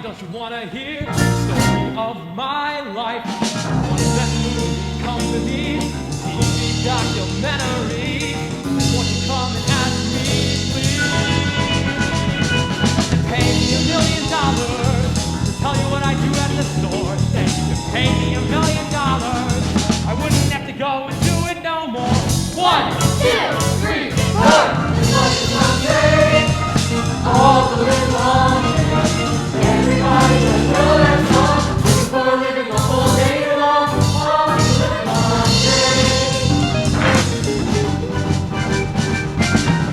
Don't you wanna hear the story of my life? Let me come to me, TV documentary. Won't you come and ask me, please? And pay me $1 million to tell you what I do at the store. Then you can pay me $1 million. I wouldn't have to go and do it no more. 1, 2, 3, 4. It's like a Sunday, all the way long. Everybody will know that song. People living the whole day long. All living on day.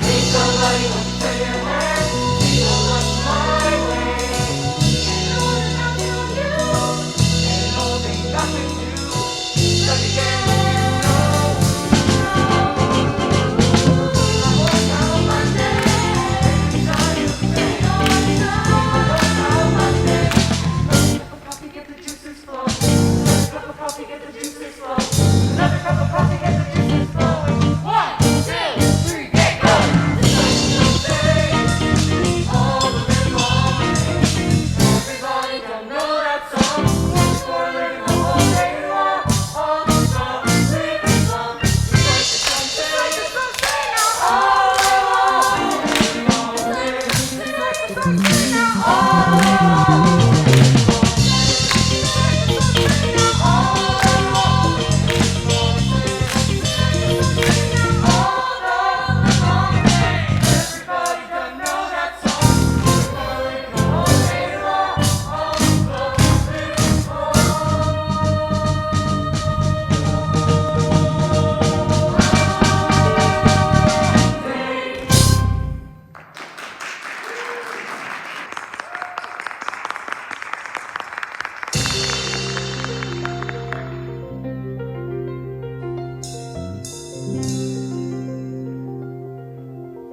Hey, somebody wants to turn your head. You know what's my way. And all that I tell you, and all things I can do, so you can know. I work out my day. Anytime you say all the time. Get the juices flowing. Another cup of coffee, get the juices flowing. Another cup of coffee, get the juices flowing. 1, 2, 3, get going. It's like Sunday, all the way long. Everybody don't know that song. We're living the whole day long. All the song, living long. It's like the Sunday now. All the way long. It's like the Sunday now. All the way long.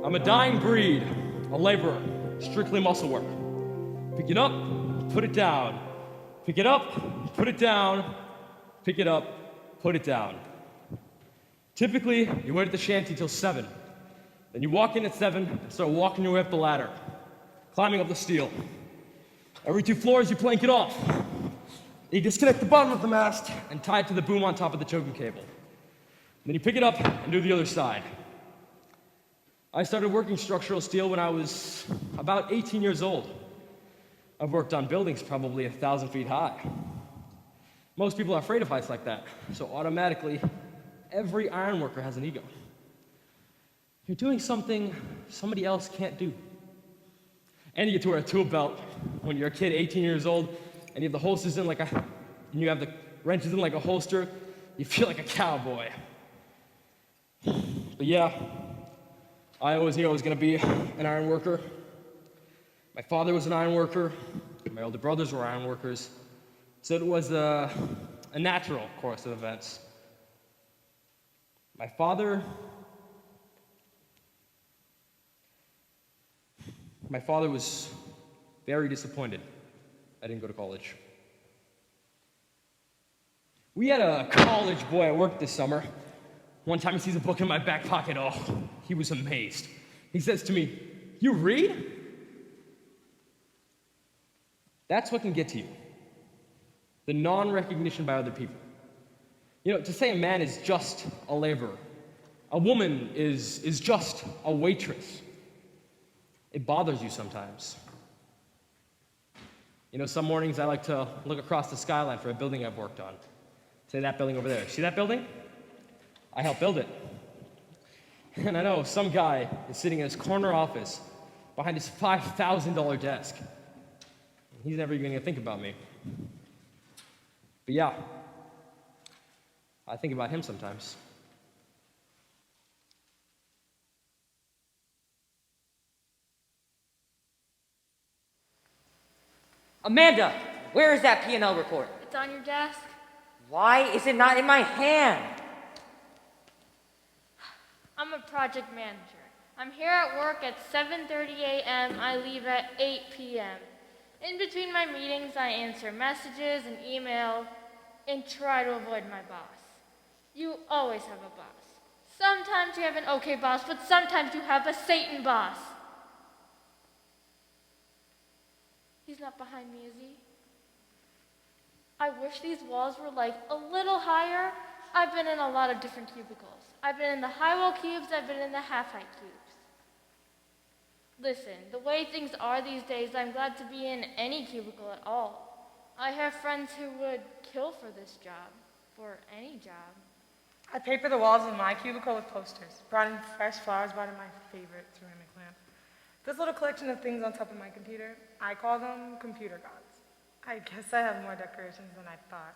I'm a dying breed, a laborer, strictly muscle work. Pick it up, put it down. Pick it up, put it down. Pick it up, put it down. Typically, you wait at the shanty till 7. Then you walk in at 7 and start walking your way up the ladder, climbing up the steel. Every 2 floors, you plank it off. You disconnect the bottom of the mast and tie it to the boom on top of the choking cable. Then you pick it up and do the other side. I started working structural steel when I was about 18 years old. I've worked on buildings probably 1,000 feet high. Most people are afraid of heights like that, so automatically, every ironworker has an ego. You're doing something somebody else can't do. And you get to wear a tool belt when you're a kid, 18 years old, and you have the holsters in and you have the wrenches in like a holster. You feel like a cowboy. But yeah, I always knew I was going to be an iron worker. My father was an iron worker. My older brothers were iron workers. So it was a natural course of events. My father was very disappointed I didn't go to college. We had a college boy at work this summer. One time he sees a book in my back pocket, oh, he was amazed. He says to me, "You read?" That's what can get to you. The non-recognition by other people. You know, to say a man is just a laborer, a woman is just a waitress, it bothers you sometimes. You know, some mornings I like to look across the skyline for a building I've worked on. Say that building over there. See that building? I helped build it. And I know some guy is sitting in his corner office behind his $5,000 desk. He's never even gonna think about me. But yeah, I think about him sometimes. Amanda, where is that P&L report? It's on your desk. Why is it not in my hand? I'm a project manager. I'm here at work at 7:30 a.m. I leave at 8 p.m. In between my meetings, I answer messages and email and try to avoid my boss. You always have a boss. Sometimes you have an okay boss, but sometimes you have a Satan boss. He's not behind me, is he? I wish these walls were like a little higher. I've been in a lot of different cubicles. I've been in the high wall cubes, I've been in the half-height cubes. Listen, the way things are these days, I'm glad to be in any cubicle at all. I have friends who would kill for this job, for any job. I paper the walls in my cubicle with posters, brought in fresh flowers, brought in my favorite ceramic lamp. This little collection of things on top of my computer, I call them computer gods. I guess I have more decorations than I thought.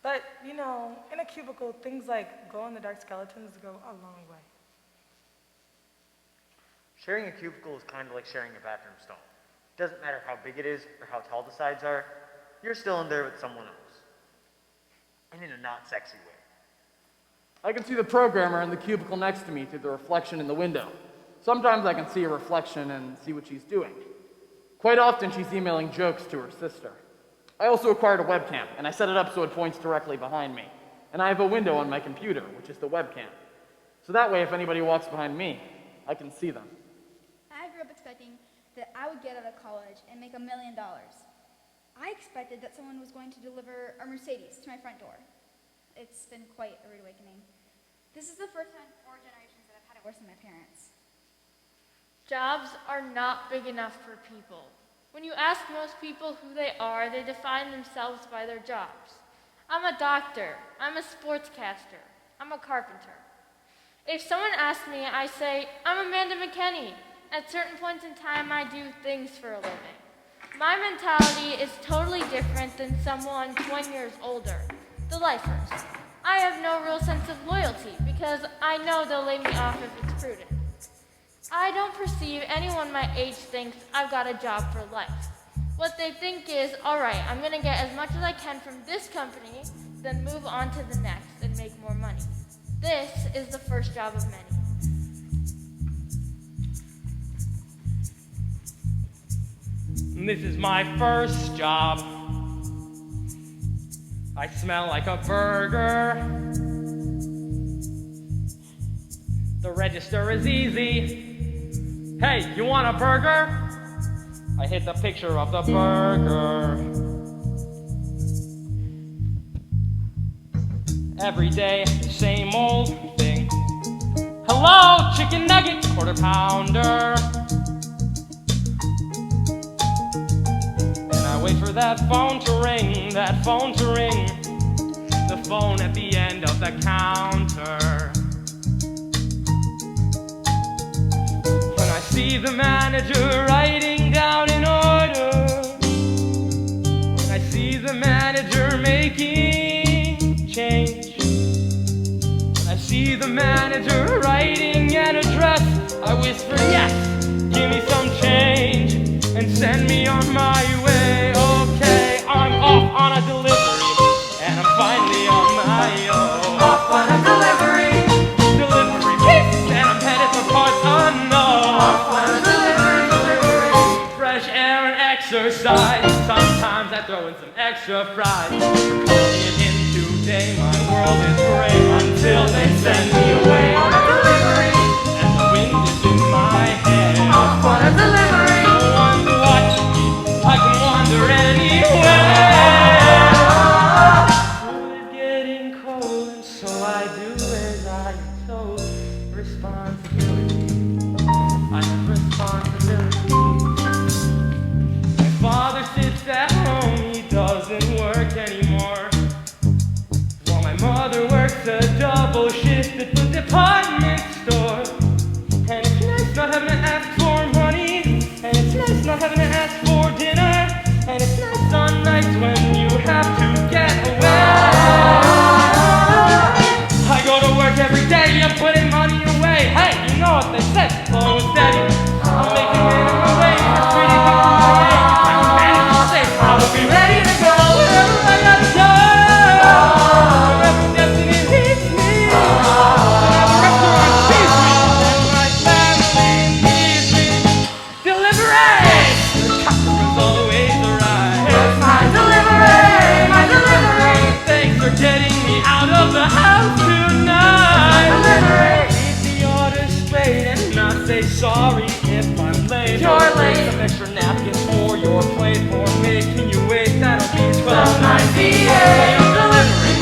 But, you know, in a cubicle, things like glow-in-the-dark skeletons go a long way. Sharing a cubicle is kind of like sharing a bathroom stall. It doesn't matter how big it is or how tall the sides are, you're still in there with someone else. And in a not sexy way. I can see the programmer in the cubicle next to me through the reflection in the window. Sometimes I can see a reflection and see what she's doing. Quite often she's emailing jokes to her sister. I also acquired a webcam, and I set it up so it points directly behind me. And I have a window on my computer, which is the webcam. So that way, if anybody walks behind me, I can see them. I grew up expecting that I would get out of college and make $1 million. I expected that someone was going to deliver a Mercedes to my front door. It's been quite a rude awakening. This is the first time in 4 generations that I've had it worse than my parents. Jobs are not big enough for people. When you ask most people who they are, they define themselves by their jobs. I'm a doctor. I'm a sportscaster. I'm a carpenter. If someone asks me, I say, I'm Amanda McKinney. At certain points in time, I do things for a living. My mentality is totally different than someone 20 years older, the lifers. I have no real sense of loyalty because I know they'll lay me off if it's prudent. I don't perceive anyone my age thinks I've got a job for life. What they think is, all right, I'm going to get as much as I can from this company, then move on to the next and make more money. This is the first job of many. This is my first job. I smell like a burger. The register is easy. Hey, you want a burger? I hit the picture of the burger. Every day, same old thing. Hello, chicken nugget, quarter pounder. And I wait for that phone to ring, that phone to ring. The phone at the end of the counter. See the manager writing down an order. When I see the manager making change. When I see the manager writing an address, I whisper, yes, give me some change and send me on my way. Okay, I'm off on a delivery and I'm finally on my own. Off on a delivery peace, and I'm headed for parts unknown. Fresh air and exercise. Sometimes I throw in some extra fries. Calling it into day my world is gray until they send me away on a delivery. And the wind is in my hair. Off on a delivery. No one to watch me, I can wander anywhere. Food is getting cold, and so I do as I am told. Responsibility, I have responsibility. My father sits at home, he doesn't work anymore. While my mother works a double shift at the department store. And it's nice not having to ask for money, and it's nice not having to ask for dinner, and it's nice on nights when you have to get away. I go to work every day, I'm putting money away. Hey, you know what they say, slow and steady. I'm making minimum wage, it's pretty good for my age. I'm managed to say I will be ready to go wherever I gotta go. Wherever destiny leads me, whenever restaurant feeds me, and my family needs me. Delivery! The customers always arrive. It's my delivery, my delivery. Thanks for getting me out of the house tonight. Delivery. Keep the order straight and not say sorry if I'm late. You're late. Some extra napkins for your plate for making you wait. That'll be $12.98. Delivery.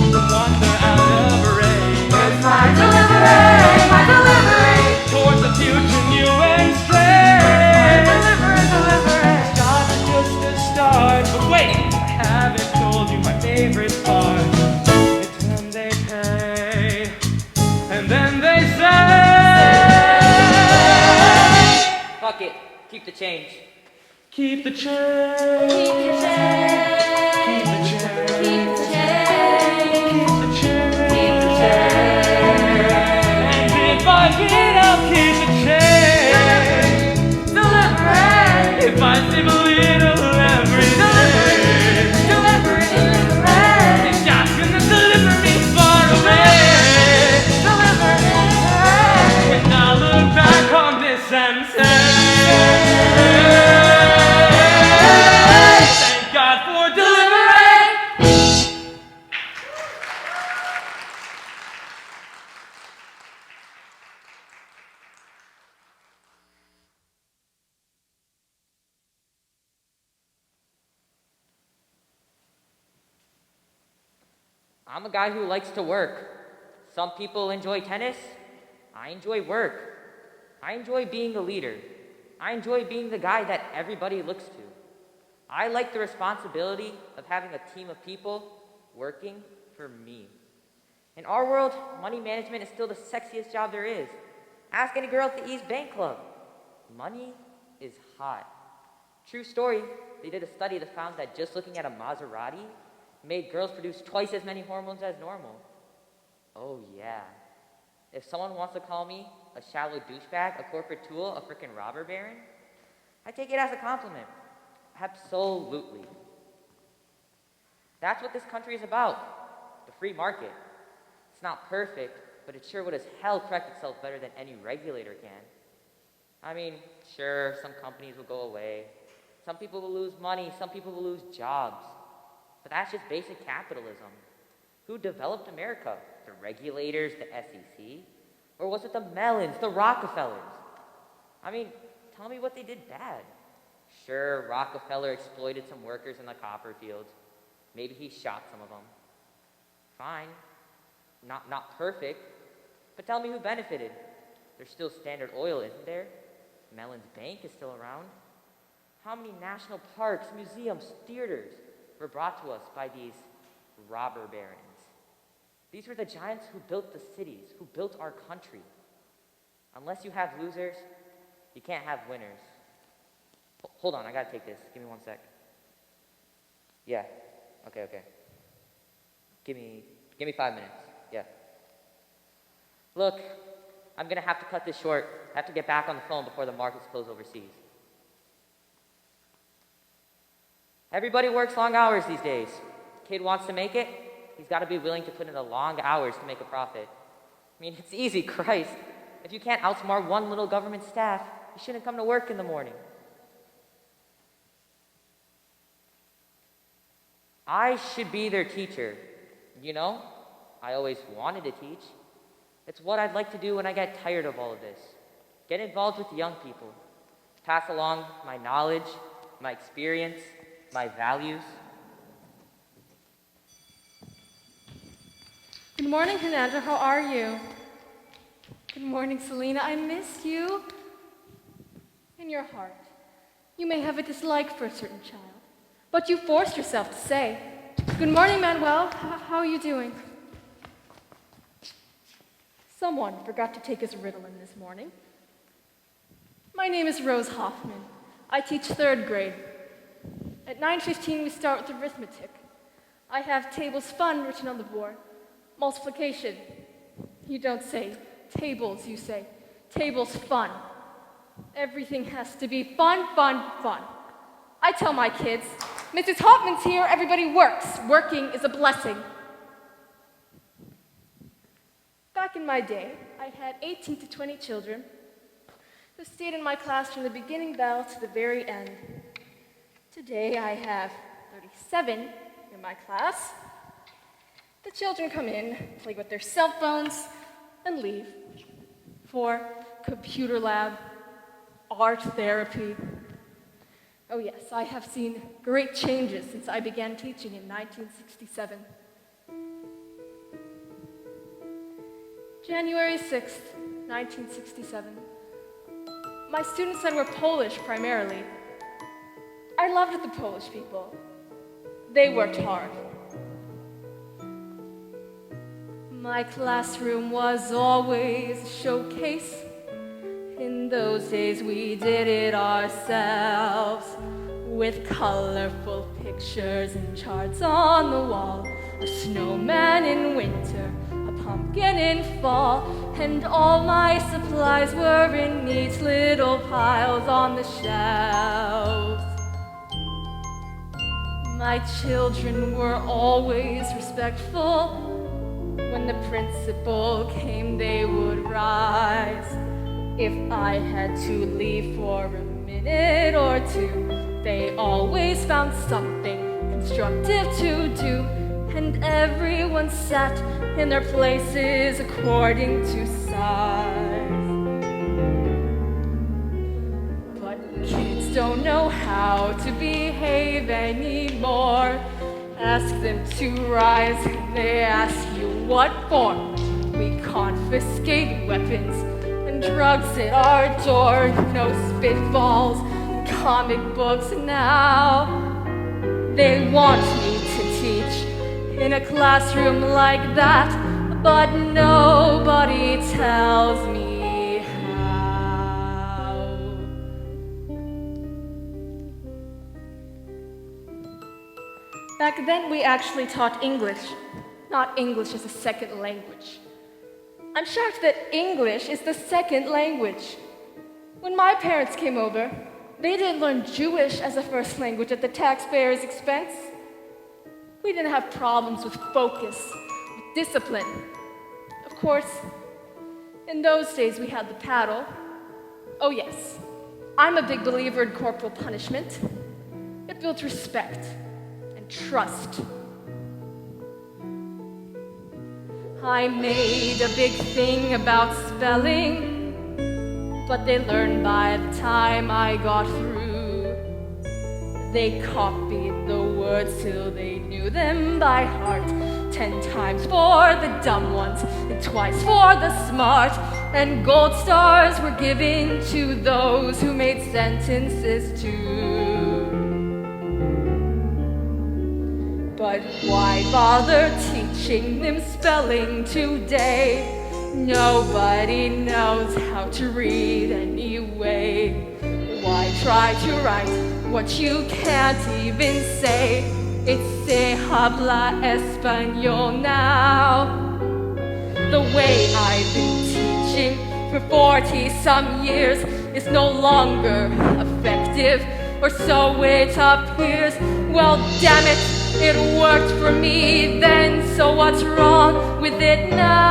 Wander out of range. It's my delivery, my delivery. Towards the future, new and strange. Delivery, delivery. Jobs are just the start. But wait, I haven't told you my favorite part. It's when they pay, and then they say, Fuck it. Keep the change. keep the change. Keep the change. Keep the change. Keep the change. Keep the change. Keep the change. And if I get, I'll keep the change. Delivery. If I save a little every day, Delivery, delivery. it's just gonna deliver me far away. Delivery. And I'll look back on this and say, thank God for delivery. I'm a guy who likes to work. Some people enjoy tennis. I enjoy work. I enjoy being a leader. I enjoy being the guy that everybody looks to. I like the responsibility of having a team of people working for me. In our world, money management is still the sexiest job there is. Ask any girl at the East Bank Club. Money is hot. True story, they did a study that found that just looking at a Maserati made girls produce twice as many hormones as normal. Oh yeah. If someone wants to call me a shallow douchebag, a corporate tool, a frickin' robber baron, I take it as a compliment. Absolutely. That's what this country is about. The free market. It's not perfect, but it sure would as hell correct itself better than any regulator can. I mean, sure, some companies will go away. Some people will lose money, some people will lose jobs. But that's just basic capitalism. Who developed America? The regulators, the SEC? Or was it the Mellons, the Rockefellers? I mean, tell me what they did bad. Sure, Rockefeller exploited some workers in the copper fields. Maybe he shot some of them. Fine. Not perfect. But tell me who benefited. There's still Standard Oil, isn't there? Mellon's Bank is still around. How many national parks, museums, theaters were brought to us by these robber barons? These were the giants who built the cities, who built our country. Unless you have losers, you can't have winners. Hold on, I gotta take this. Give me 1 sec. Yeah. Okay. Give me 5 minutes. Yeah. Look, I'm gonna have to cut this short. I have to get back on the phone before the markets close overseas. Everybody works long hours these days. Kid wants to make it, he's got to be willing to put in the long hours to make a profit. I mean, it's easy, Christ. If you can't outsmart one little government staff, you shouldn't come to work in the morning. I should be their teacher. You know, I always wanted to teach. It's what I'd like to do when I get tired of all of this. Get involved with young people. Pass along my knowledge, my experience, my values. Good morning, Hernando. How are you? Good morning, Selena. I miss you. In your heart, you may have a dislike for a certain child, but you forced yourself to say, "Good morning, Manuel. How are you doing?" Someone forgot to take his Ritalin this morning. My name is Rose Hoffman. I teach 3rd grade. At 9:15, we start with arithmetic. I have tables fun written on the board. Multiplication. You don't say tables, you say tables fun. Everything has to be fun, fun, fun. I tell my kids, Mrs. Hoffman's here, everybody works. Working is a blessing. Back in my day, I had 18 to 20 children who stayed in my class from the beginning bell to the very end. Today, I have 37 in my class. The children come in, play with their cell phones, and leave for computer lab, art therapy. Oh yes, I have seen great changes since I began teaching in 1967. January 6th, 1967. My students said we're Polish primarily. I loved the Polish people. They worked hard. My classroom was always a showcase. In those days we did it ourselves, with colorful pictures and charts on the wall, a snowman in winter, a pumpkin in fall, and all my supplies were in neat little piles on the shelves. My children were always respectful. When the principal came, they would rise. If I had to leave for a minute or two, they always found something constructive to do, and everyone sat in their places according to size. But kids don't know how to behave anymore. Ask them to rise, they ask you what for. We confiscate weapons and drugs at our door. No spitballs, comic books now. They want me to teach in a classroom like that, but nobody tells me how. Back then, we actually taught English, not English as a second language. I'm shocked that English is the second language. When my parents came over, they didn't learn Jewish as a first language at the taxpayer's expense. We didn't have problems with focus, with discipline. Of course, in those days we had the paddle. Oh yes, I'm a big believer in corporal punishment. It builds respect and trust. I made a big thing about spelling, but they learned by the time I got through. They copied the words till they knew them by heart. 10 times for the dumb ones, and twice for the smart. And gold stars were given to those who made sentences too. But why bother teaching them spelling today? Nobody knows how to read anyway. Why try to write what you can't even say? It's se habla español now. The way I've been teaching for 40-some years is no longer effective, or so it appears. Well, damn it, it worked for me then, so what's wrong with it now?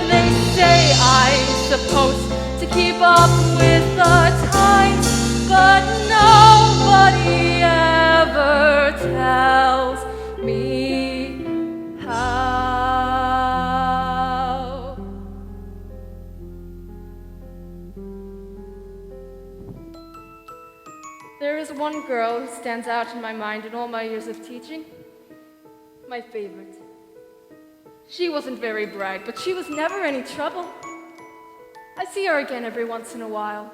They say I'm supposed to keep up with the times, but nobody ever tells one girl who stands out in my mind in all my years of teaching. My favorite. She wasn't very bright, but she was never any trouble. I see her again every once in a while.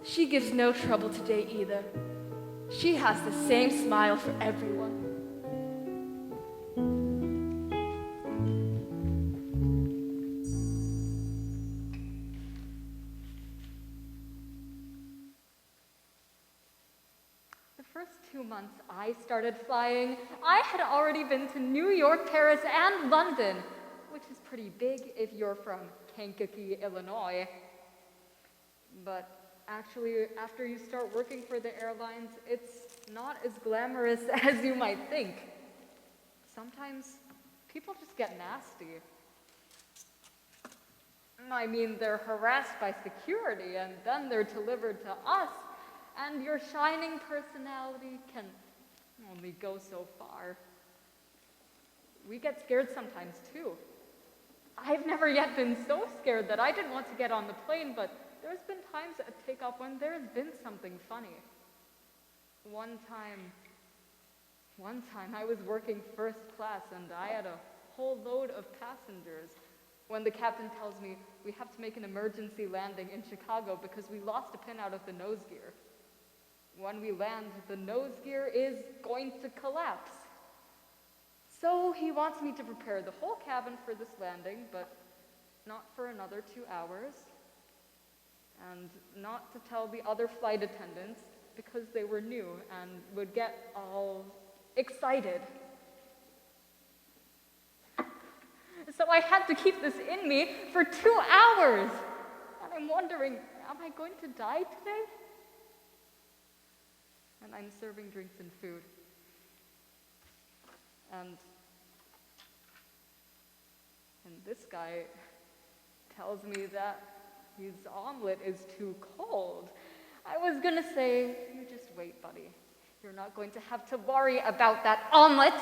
She gives no trouble today either. She has the same smile for everyone. The first 2 months I started flying, I had already been to New York, Paris, and London, which is pretty big if you're from Kankakee, Illinois. But actually, after you start working for the airlines, it's not as glamorous as you might think. Sometimes people just get nasty. I mean, they're harassed by security, and then they're delivered to us, and your shining personality can only go so far. We get scared sometimes, too. I've never yet been so scared that I didn't want to get on the plane, but there's been times at takeoff when there's been something funny. One time I was working first class and I had a whole load of passengers when the captain tells me we have to make an emergency landing in Chicago because we lost a pin out of the nose gear. When we land, the nose gear is going to collapse. So he wants me to prepare the whole cabin for this landing, but not for another 2 hours. And not to tell the other flight attendants because they were new and would get all excited. So I had to keep this in me for 2 hours. And I'm wondering, am I going to die today? And I'm serving drinks and food. And this guy tells me that his omelet is too cold. I was gonna say, you just wait, buddy. You're not going to have to worry about that omelet.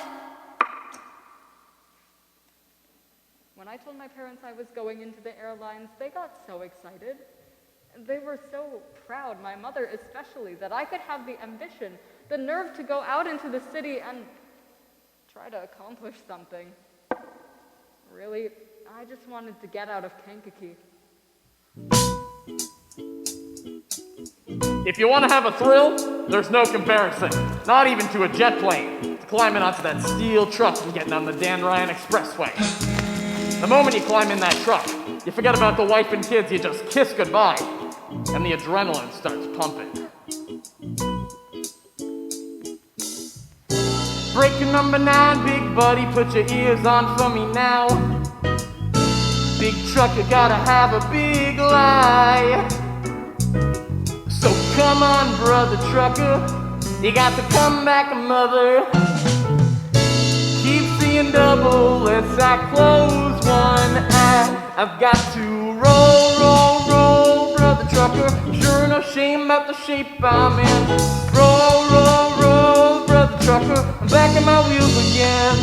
When I told my parents I was going into the airlines, they got so excited. They were so proud, my mother especially, that I could have the ambition, the nerve to go out into the city and try to accomplish something. Really, I just wanted to get out of Kankakee. If you want to have a thrill, there's no comparison. Not even to a jet plane. To climbing onto that steel truck and getting on the Dan Ryan Expressway. The moment you climb in that truck, you forget about the wife and kids, you just kiss goodbye. And the adrenaline starts pumping. Breaking number 9, big buddy, put your ears on for me now. Big truck, you gotta have a big lie. So come on, brother trucker, you got to come back, mother. Keep seeing double as I close one eye. I've got to roll, roll, roll, brother trucker. Sure no shame about the shape I'm in. Roll, roll, roll, brother trucker. I'm back in my wheels again.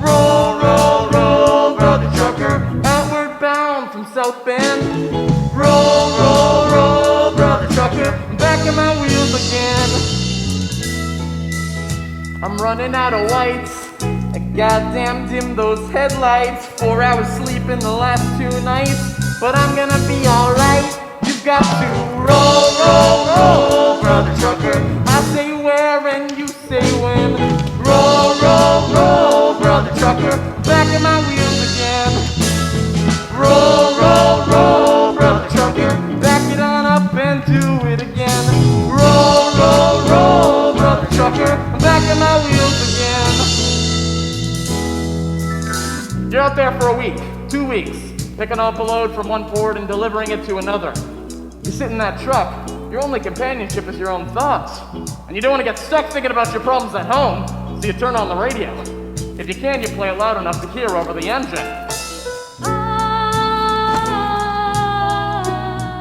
Roll, roll, roll, brother trucker. Outward bound from South Bend. Roll, roll, roll, brother trucker. I'm back in my wheels again. I'm running out of whites. I goddamn dim those headlights. 4 hours sleep in the last 2 nights. But I'm gonna be alright. You've got to roll, roll, roll, brother trucker. I say where and you say when. Roll, roll, roll, brother trucker. Back in my wheels again. Roll, roll, roll, brother trucker. Back it on up and do it again. Roll, roll, roll, brother trucker. I'm back in my wheels again. You're out there for a week, 2 weeks, picking up a load from one port and delivering it to another. You sit in that truck, your only companionship is your own thoughts. And you don't want to get stuck thinking about your problems at home, so you turn on the radio. If you can, you play it loud enough to hear over the engine.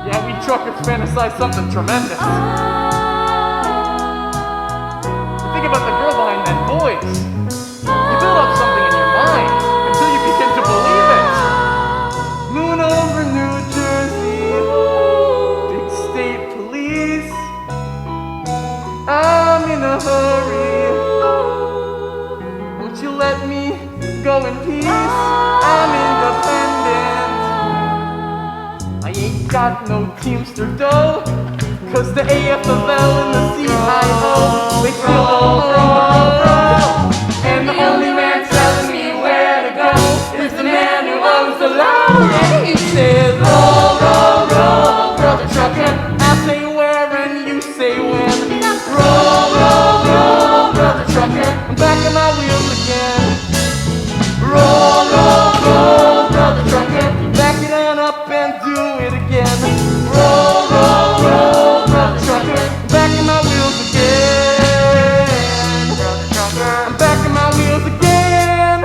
Yeah, we truckers fantasize something tremendous. You think about the girl behind that voice. You build up something in your mind until you begin to believe it. Moon over New Jersey, big state police. in a hurry. Won't you let me go in peace? I'm independent. I ain't got no Teamster dough, 'cause the AFL and the CIO, they still don't roll. And the only man telling me where to go is the man who owns the load. And he says, roll, roll, roll, brother trucker. I say where and you say when. Roll, roll, roll, brother trucker. I'm back in my wheels again. Roll, roll, roll, brother trucker. Back it on up and do it again. Roll, roll, roll, brother trucker. I'm back in my wheels again. Brother trucker. I'm back in my wheels again.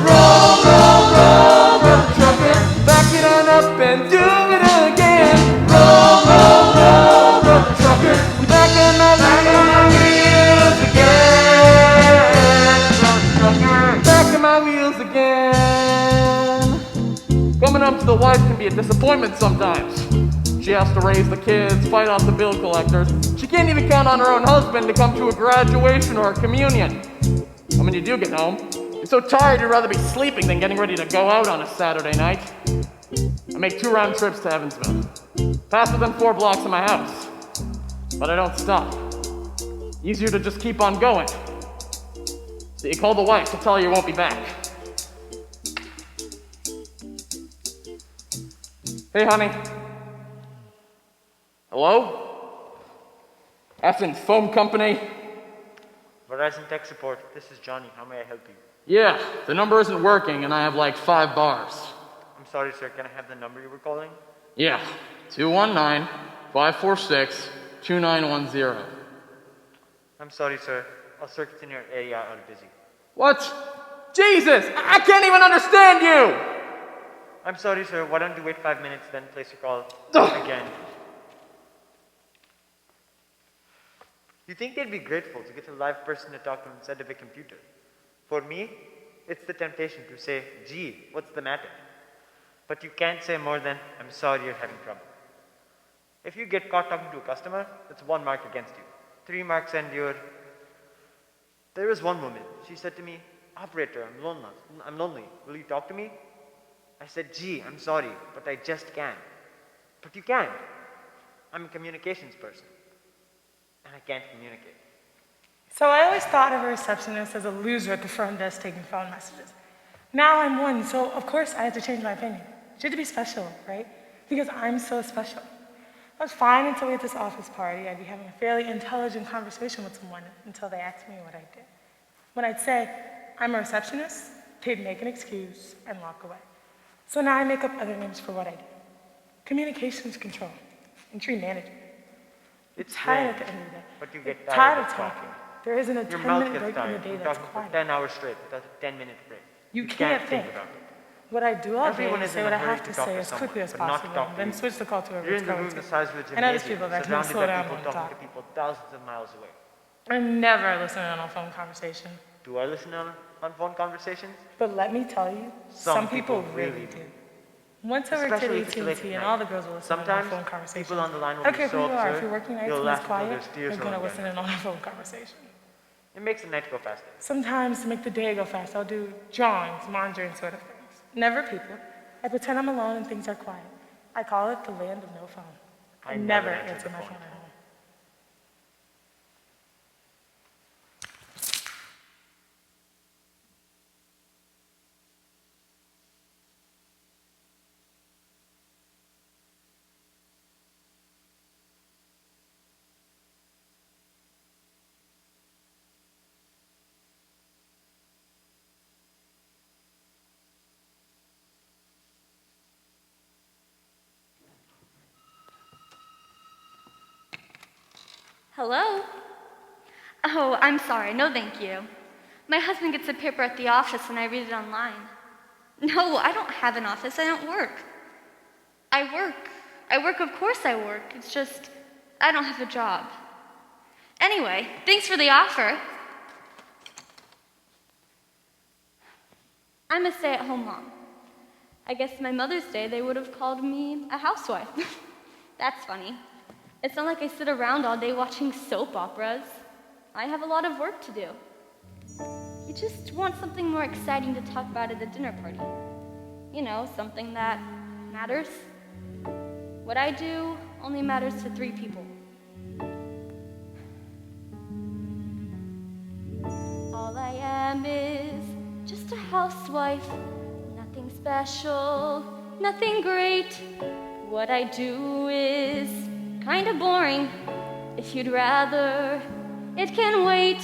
Roll, roll, roll, brother trucker. Back it on up and do it again. Roll, roll, roll, brother trucker. I'm back in my wheels again. Brother trucker. Back in my wheels again. Coming up to the wife can be a disappointment sometimes. She has to raise the kids, fight off the bill collectors. She can't even count on her own husband to come to a graduation or a communion. And when you do get home, you're so tired you'd rather be sleeping than getting ready to go out on a Saturday night. I make 2 round trips to Evansville, past within 4 blocks of my house. But I don't stop. Easier to just keep on going. So you call the wife to tell her you won't be back. Hey, honey. Hello? Effin' phone company? Verizon Tech Support, this is Johnny. How may I help you? Yeah, the number isn't working and I have like 5 bars. I'm sorry, sir. Can I have the number you were calling? Yeah, 219-546-2910. I'm sorry, sir. All circuits in your area are busy. What? Jesus! I can't even understand you! I'm sorry, sir. Why don't you wait 5 minutes, then place your call again? You think they'd be grateful to get a live person to talk to instead of a computer? For me, it's the temptation to say, gee, what's the matter? But you can't say more than, I'm sorry you're having trouble. If you get caught talking to a customer, that's 1 mark against you. 3 marks and you're... There was one woman. She said to me, operator, I'm lonely. Will you talk to me? I said, gee, I'm sorry, but I just can't. But you can't. I'm a communications person. And I can't communicate. So I always thought of a receptionist as a loser at the front desk taking phone messages. Now I'm one, so of course I had to change my opinion. She had to be special, right? Because I'm so special. I was fine until we had this office party. I'd be having a fairly intelligent conversation with someone until they asked me what I did. When I'd say, I'm a receptionist, they'd make an excuse and walk away. So now I make up other names for what I do. Communications control, entry manager. It's tired at strange, the end of the day. but you get Tired tired of of talking. talking. There isn't a Your mouth 10-minute gets break in the tired. day You're that's talking for quiet. 10 hours straight without a 10-minute break. You can't can't think think. about it. What I do all day Everyone is is say in what a I hurry have to to talk say to as someone, quickly as but not possible, talk to then you. switch the call to whoever You're it's in the going room to. the size of a And other gymnasium, people that can surrounded slow by down people and talking talk. to people thousands of miles away. I never listen on a phone conversation. Do I listen on phone conversations? But let me tell you, some people really do. Once I worked at Especially if it's late AT&T at and night. all the girls will listen in on Sometimes phone conversations. people on the line will I don't be care so who you are. If absurd, you're working nights they'll and laugh it's until quiet, there's tears you're going to rolling listen down. in on a phone conversation. It makes the night go faster. Sometimes to make the day go fast, I'll do drawings, monitoring sort of things. Never people. I pretend I'm alone and things are quiet. I call it the land of no phone. I never answer my phone at home. Hello? Oh, I'm sorry. No, thank you. My husband gets a paper at the office and I read it online. No, I don't have an office. I don't work. I work, of course I work. It's just, I don't have a job. Anyway, thanks for the offer. I'm a stay-at-home mom. I guess my Mother's Day, they would have called me a housewife. That's funny. It's not like I sit around all day watching soap operas. I have a lot of work to do. You just want something more exciting to talk about at a dinner party. You know, something that matters. What I do only matters to 3 people. All I am is just a housewife. Nothing special, nothing great. What I do is kinda boring. If you'd rather, it can wait.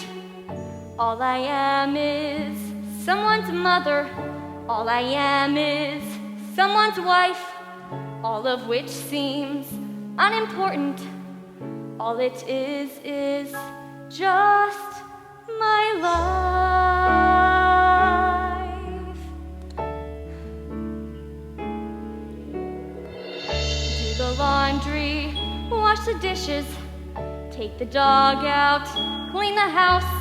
All I am is someone's mother. All I am is someone's wife. All of which seems unimportant. All it is just my life. Do the laundry, wash the dishes, take the dog out, clean the house,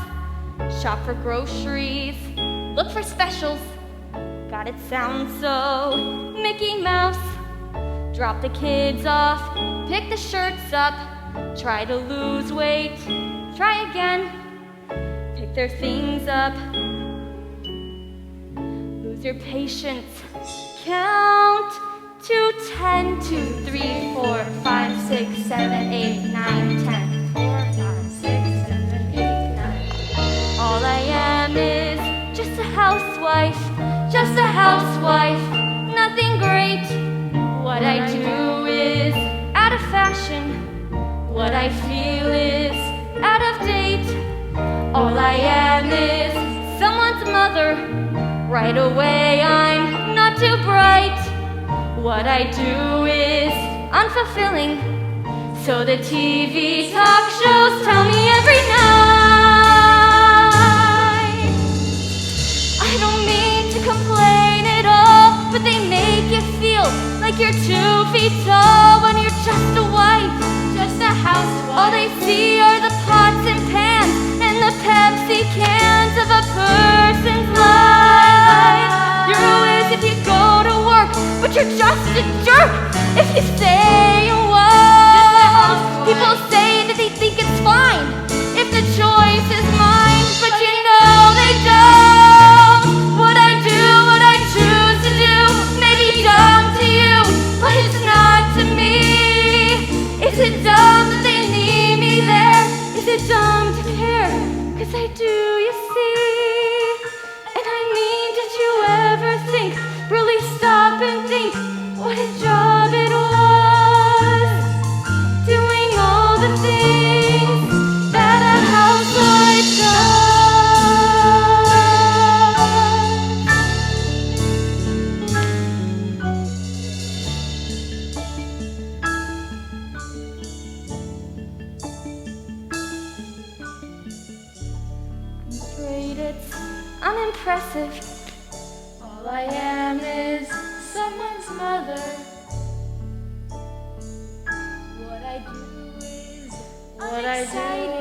shop for groceries, look for specials. God, it sounds so Mickey Mouse. Drop the kids off, pick the shirts up, try to lose weight, try again, pick their things up, lose your patience, count to 10, 2, 3, 4, 5, 6, 7, 8, 9, 10, 4, 5, 6, 7, 8, 9. All I am is just a housewife, nothing great. What I do is out of fashion. What I feel is out of date. All I am is someone's mother. Right away I'm not too bright. What I do is unfulfilling. So the TV talk shows tell me every night. I don't mean to complain at all, but they make you feel like you're 2 feet tall when you're just a wife, just a housewife. All they see are the pots and pans and the Pepsi cans of a person's life. You're a whiz if you go to work, but you're just a jerk if you stay and walk. People say that they think it's fine if the choice is mine, but you know they don't. What I choose to do may be dumb to you, but it's not to me. Is it dumb that they need me there? Is it dumb to care? 'Cause I do, you see. And I mean, did you ever think, really stop and think what a job it was? Doing all the things that a housewife does. Unimpressive. All I am is someone's mother. What I do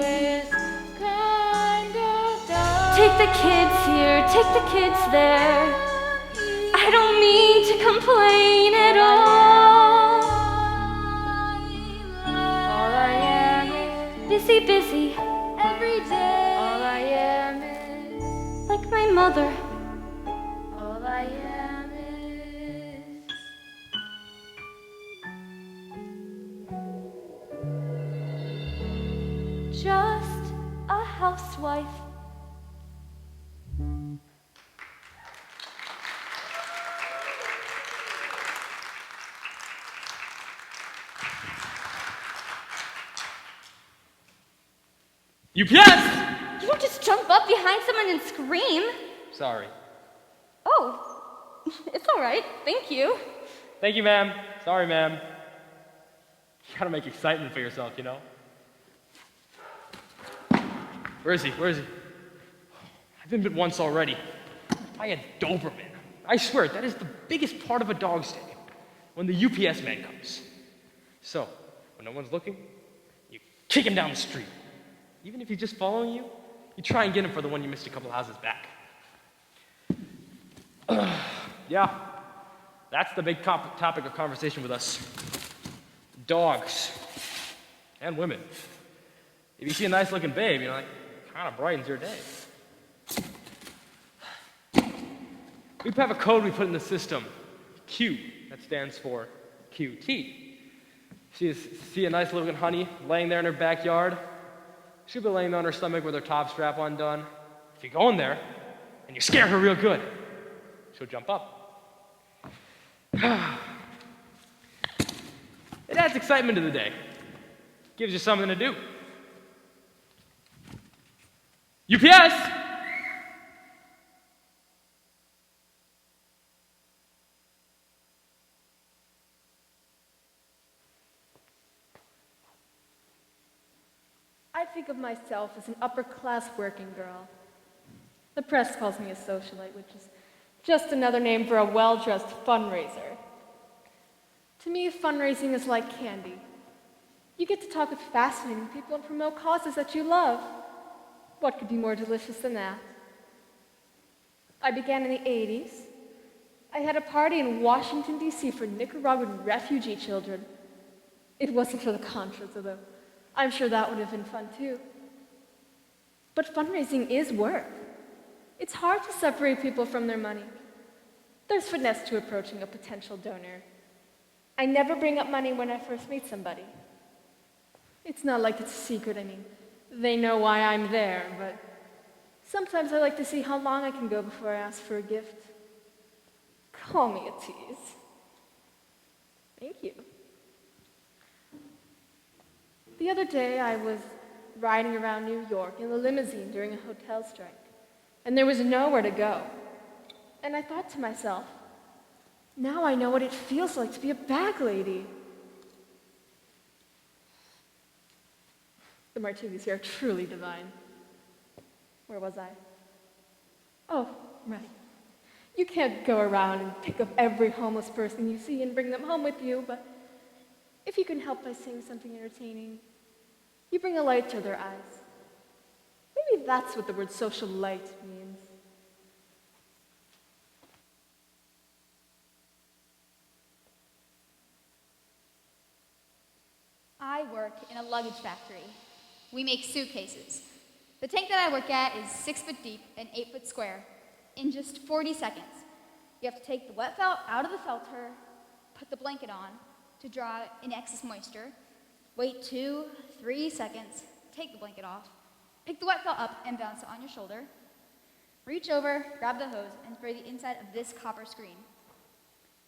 is kind of dumb. Take the kids here, take the kids there. I don't mean to complain at all. All I am is busy every day. All I am is like my mother. All I am is just a housewife. UPS! You don't just jump up behind someone and scream. Sorry. Oh, it's all right. Thank you. Thank you, ma'am. Sorry, ma'am. You gotta make excitement for yourself, you know? Where is he? Where is he? I've been bit once already. By a Doberman. I swear, that is the biggest part of a dog's day. When the UPS man comes. So, when no one's looking, you kick him down the street. Even if he's just following you, you try and get him for the one you missed a couple houses back. Yeah, that's the big topic of conversation with us. Dogs. And women. If you see a nice looking babe, you're like, kind of brightens your day. We have a code we put in the system, Q, that stands for QT. See a nice looking honey laying there in her backyard? She'll be laying on her stomach with her top strap undone. If you go in there and you scare her real good, she'll jump up. It adds excitement to the day. Gives you something to do. UPS! I think of myself as an upper-class working girl. The press calls me a socialite, which is just another name for a well-dressed fundraiser. To me, fundraising is like candy. You get to talk with fascinating people and promote causes that you love. What could be more delicious than that? I began in the 80s. I had a party in Washington, D.C. for Nicaraguan refugee children. It wasn't for the Contras, although I'm sure that would have been fun too. But fundraising is work. It's hard to separate people from their money. There's finesse to approaching a potential donor. I never bring up money when I first meet somebody. It's not like it's a secret. I mean, they know why I'm there, but sometimes I like to see how long I can go before I ask for a gift. Call me a tease. Thank you. The other day, I was riding around New York in a limousine during a hotel strike, and there was nowhere to go. And I thought to myself, now I know what it feels like to be a bag lady. The martinis here are truly divine. Where was I? Oh, right. You can't go around and pick up every homeless person you see and bring them home with you, but if you can help by saying something entertaining, you bring a light to their eyes. Maybe that's what the word social light means. I work in a luggage factory. We make suitcases. The tank that I work at is 6 foot deep and 8 foot square. In just 40 seconds, you have to take the wet felt out of the felter, put the blanket on to draw in excess moisture, wait 2-3 seconds, take the blanket off, pick the wet felt up and bounce it on your shoulder, reach over, grab the hose, and spray the inside of this copper screen.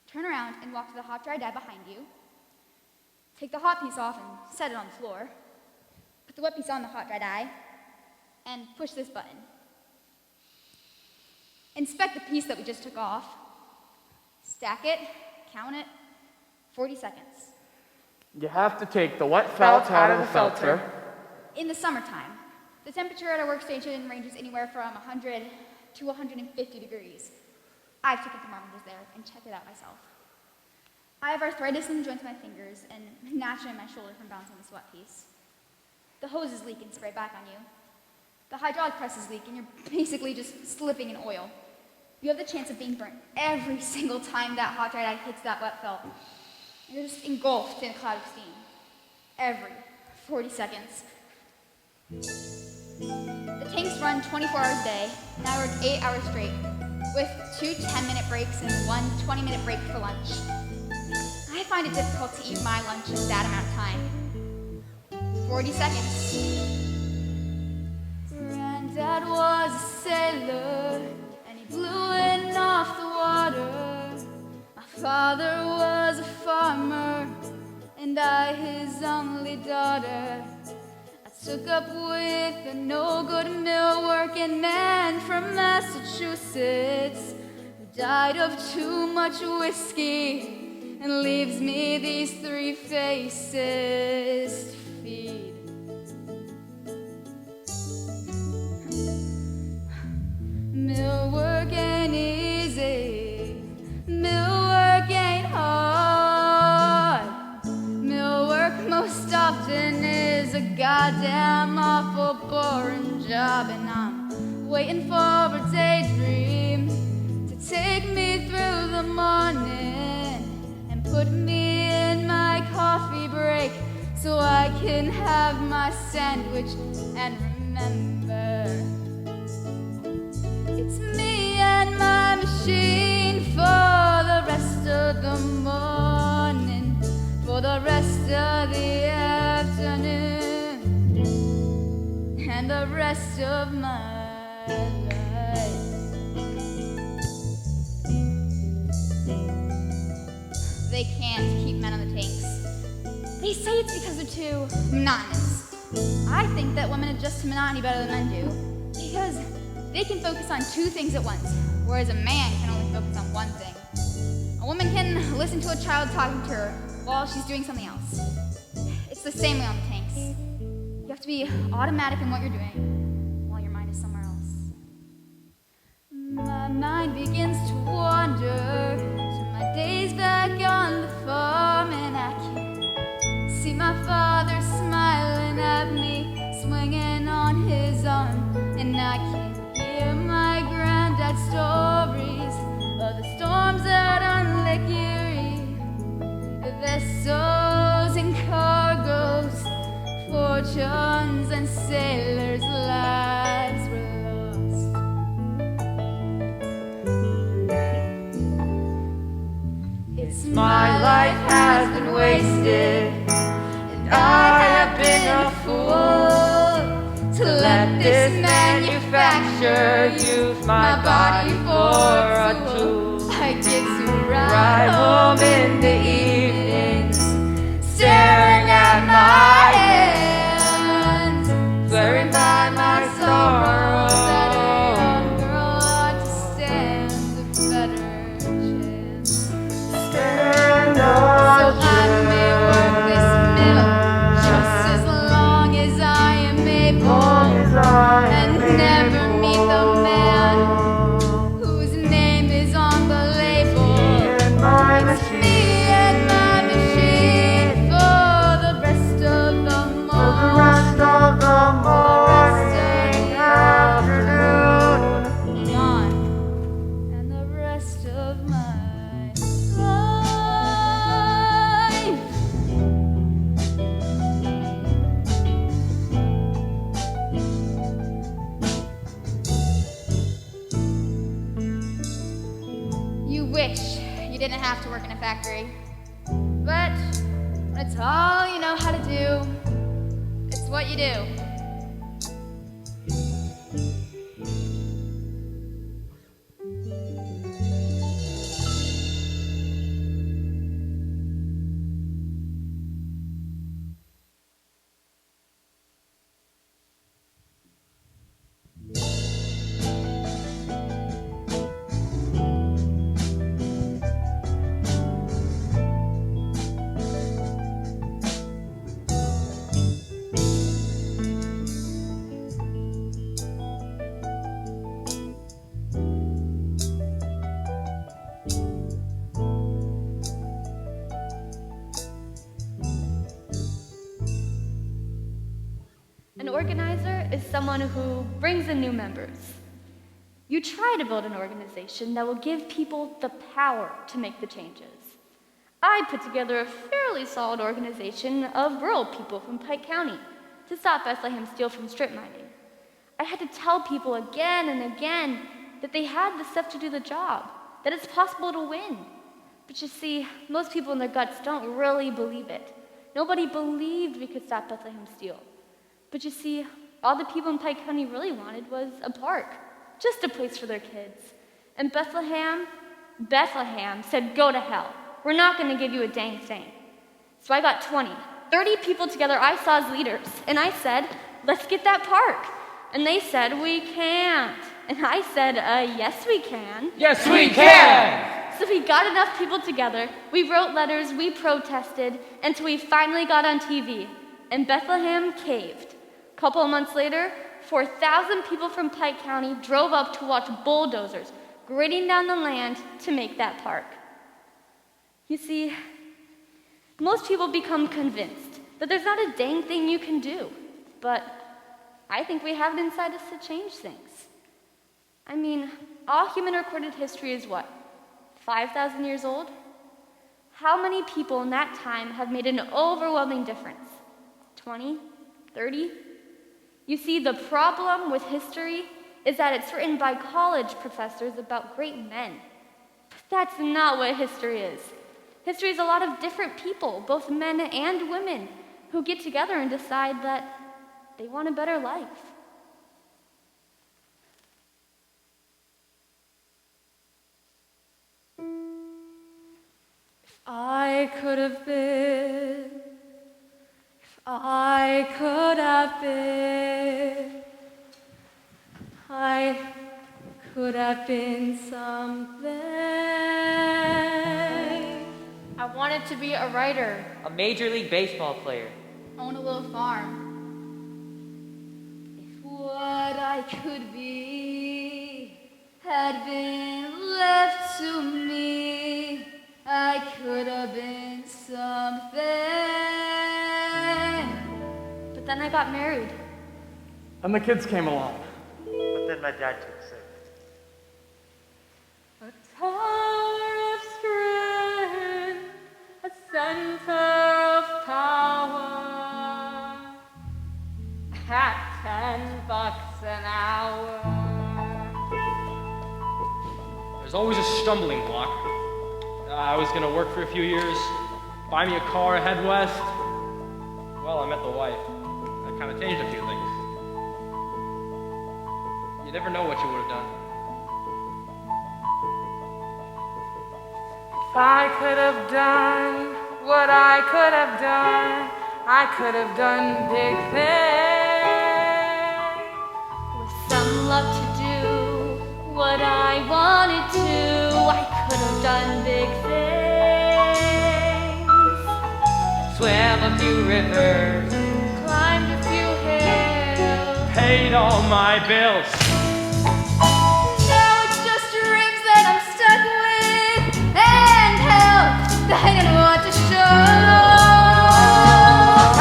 Turn around and walk to the hot dry dye behind you. Take the hot piece off and set it on the floor. Put the wet piece on the hot dry dye, and push this button. Inspect the piece that we just took off. Stack it, count it, 40 seconds. You have to take the wet felt out of the felter. In the summertime, the temperature at our workstation ranges anywhere from 100 to 150 degrees. I've taken thermometers there and checked it out myself. I have arthritis in the joints of my fingers and gnashing in my shoulder from bouncing this wet piece. The hose is leaking, spray back on you. The hydraulic press is leaking, you're basically just slipping in oil. You have the chance of being burnt every single time that hot dry dye hits that wet felt. You're just engulfed in a cloud of steam. Every 40 seconds. The tanks run 24 hours a day, and I work 8 hours straight, with 2 10-minute breaks and 1 20-minute break for lunch. I find it difficult to eat my lunch in that amount of time. 40 seconds. Granddad was a sailor, and he blew in off the water. My father was a farmer, and I his only daughter. I took up with a no-good mill-working man from Massachusetts who died of too much whiskey and leaves me these 3 faces to feed. Mill work ain't easy, mill work ain't hard. Mill work most often is a goddamn awful boring job, and I'm waiting for a daydream to take me through the morning and put me in my coffee break so I can have my sandwich and remember remember. It's me and my machine for the rest of the morning, for the rest of the afternoon, and the rest of my life. They can't keep men on the tanks. They say it's because they're too monotonous. I think that women adjust to monotony better than men do, because they can focus on two things at once, whereas a man can only focus on one thing. A woman can listen to a child talking to her while she's doing something else. It's the same way on the tanks. You have to be automatic in what you're doing while your mind is somewhere else. My mind begins to wander to my days back on the farm, and I can see my father smiling at me, swinging on his arm, and I can hear my granddad's stories of the storms out on Lake Erie, the vessels and cargoes, fortunes and sailors' lives were lost. It's my life has been wasted, and I have been a fool to let this manufacturer use my body for a tool. I get to ride home in the evenings, staring at my hands, swearing by my sorrow that a young girl ought to stand a better chance. Stand So I may work this mill just as long as I am able, and never meet the man whose name is on the label. It's me and my machine for the rest of the morning, afternoon, on, and the rest of my life. You wish you didn't have to work in a factory, but when it's all you know how to do, it's what you do. An organizer is someone who brings in new members. You try to build an organization that will give people the power to make the changes. I put together a fairly solid organization of rural people from Pike County to stop Bethlehem Steel from strip mining. I had to tell people again and again that they had the stuff to do the job, that it's possible to win. But you see, most people in their guts don't really believe it. Nobody believed we could stop Bethlehem Steel. But you see, all the people in Pike County really wanted was a park, just a place for their kids. And Bethlehem said, go to hell. We're not going to give you a dang thing. So I got 20, 30 people together I saw as leaders, and I said, let's get that park. And they said, we can't. And I said, yes, we can. Yes, we can! So we got enough people together, we wrote letters, we protested, until we finally got on TV, and Bethlehem caved. A couple of months later, 4,000 people from Pike County drove up to watch bulldozers gritting down the land to make that park. You see, most people become convinced that there's not a dang thing you can do, but I think we have it inside us to change things. I mean, all human recorded history is what, 5,000 years old? How many people in that time have made an overwhelming difference? 20? 30? You see, the problem with history is that it's written by college professors about great men. But that's not what history is. History is a lot of different people, both men and women, who get together and decide that they want a better life. If I could have been, if I could have been, I could have been something. I wanted to be a writer. A Major League Baseball player. Own a little farm. If what I could be had been left to me, I could have been something. But then I got married. And the kids came along. But then my dad took sick. A tower of strength, a center of power, at $10 an hour. There's always a stumbling block. I was gonna work for a few years, buy me a car, head west. Well, I met the wife. That kind of changed a few things. You never know what you would have done. If I could have done what I could have done, I could have done big things. With some luck to do what I wanted to, I could have done big things. Swam a few rivers. Climbed a few hills. Paid all my bills. Now it's just dreams that I'm stuck with, and hell, I don't know what to show.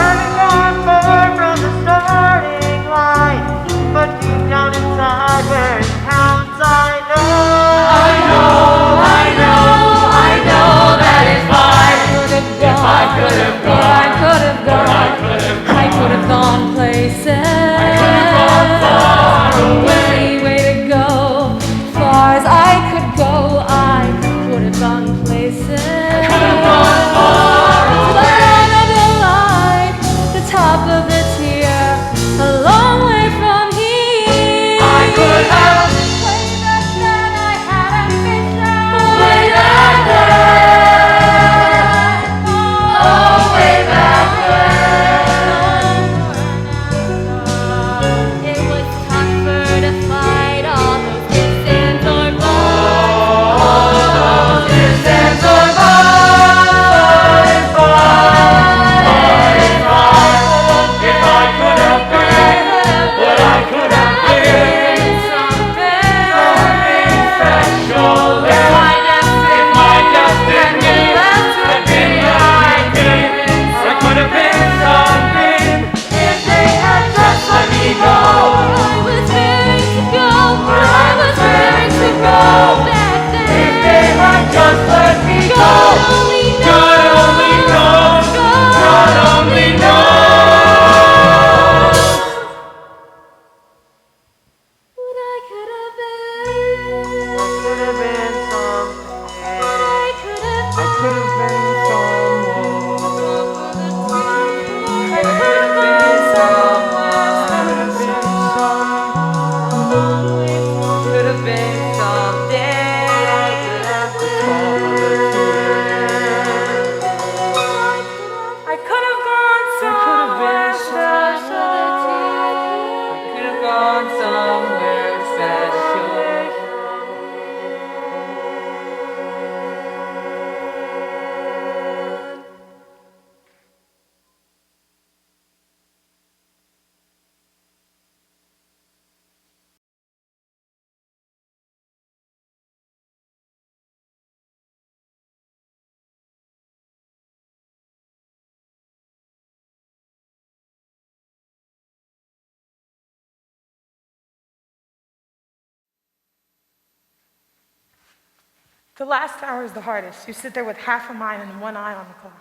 Having gone far from the starting line, but deep down inside where it counts, I know. That is why if I could have gone, I could have gone places. Any way to go, far as I could go, I could have gone places. But another line, the top of the tier, a long way from here. I could have. Way back then, I had ambition. Way back then. Oh, way back then. It was tougher to fight all those distance or bars. Distance or If I could have been what I could have been, something special. If my destiny had been like this, I could have been something. If they had just let me go, I was ready to go. I was ready to go back then. if they had just let me go, God only God only knows, God only knows. what I could have I been. could have been something. I could have I could have been someone. I could have been Could have been I could have gone somewhere special. Could have gone somewhere special. The last hour is the hardest. You sit there with half a mind and one eye on the clock.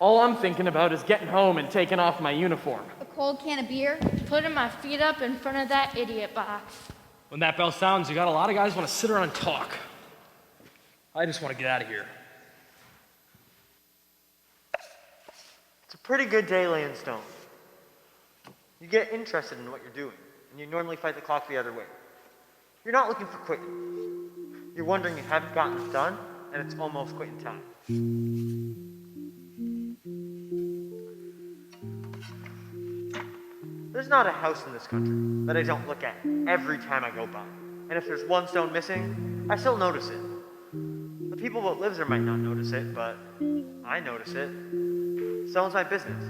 All I'm thinking about is getting home and taking off my uniform. A cold can of beer? Putting my feet up in front of that idiot box. When that bell sounds, you got a lot of guys want to sit around and talk. I just want to get out of here. It's a pretty good day laying stone. You get interested in what you're doing, and you normally fight the clock the other way. You're not looking for quitting. You're wondering you haven't gotten it done, and it's almost quitting time. There's not a house in this country that I don't look at every time I go by. And if there's one stone missing, I still notice it. The people that lives there might not notice it, but I notice it. Stone's my business.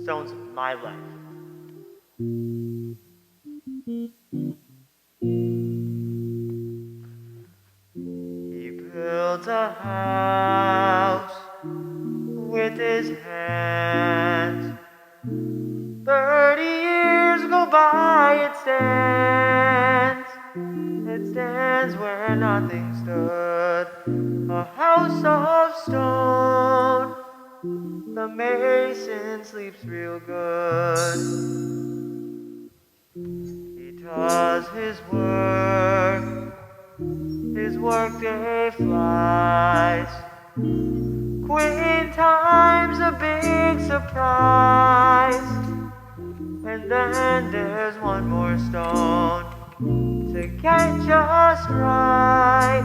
Stone's my life. He builds a house with his hands. 30 years go by, it stands. It stands where nothing stood. A house of stone. The mason sleeps real good. He does his work day flies. Quitting time's a big surprise. And then there's one more stone to get just right.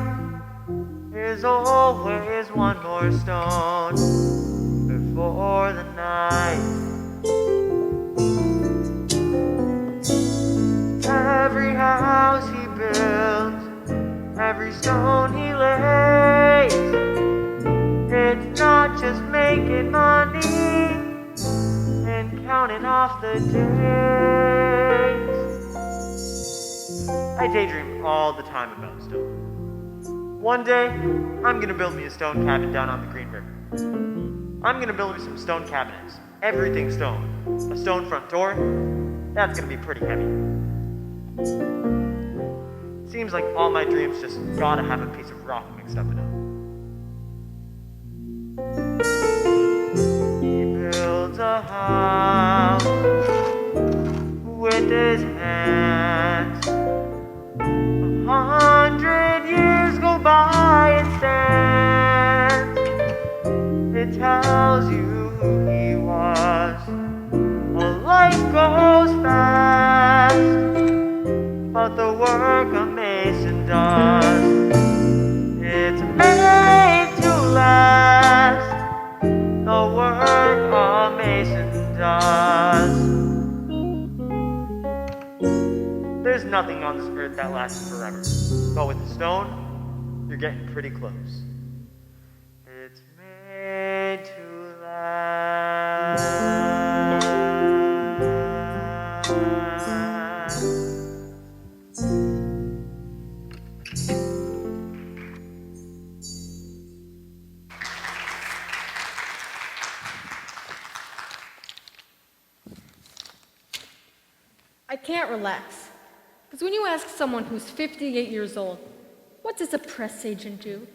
There's always one more stone before the night. Every house he builds, every stone he lays, it's not just making money and counting off the days. I daydream all the time about stone. One day, I'm gonna build me a stone cabin down on the Green River. I'm gonna build me some stone cabinets. Everything stone. A stone front door, that's gonna be pretty heavy. Seems like all my dreams just gotta have a piece of rock mixed up in them. He builds a house with his hands. 100 years go by, it stands. It tells you who he was. A life goes fast, but the work a mason does, it's made to last. The work a mason does. There's nothing on this earth that lasts forever, but with the stone, you're getting pretty close. It's made to last. I can't relax. Because when you ask someone who's 58 years old, what does a press agent do?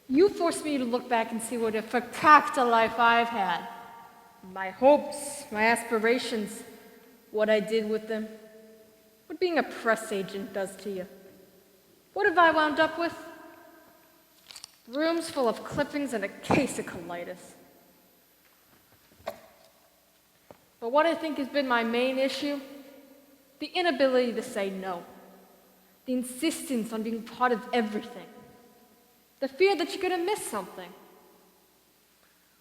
You force me to look back and see what a fakakta life I've had. My hopes, my aspirations, what I did with them. What being a press agent does to you. What have I wound up with? Rooms full of clippings and a case of colitis. But what I think has been my main issue, the inability to say no. The insistence on being part of everything. The fear that you're going to miss something.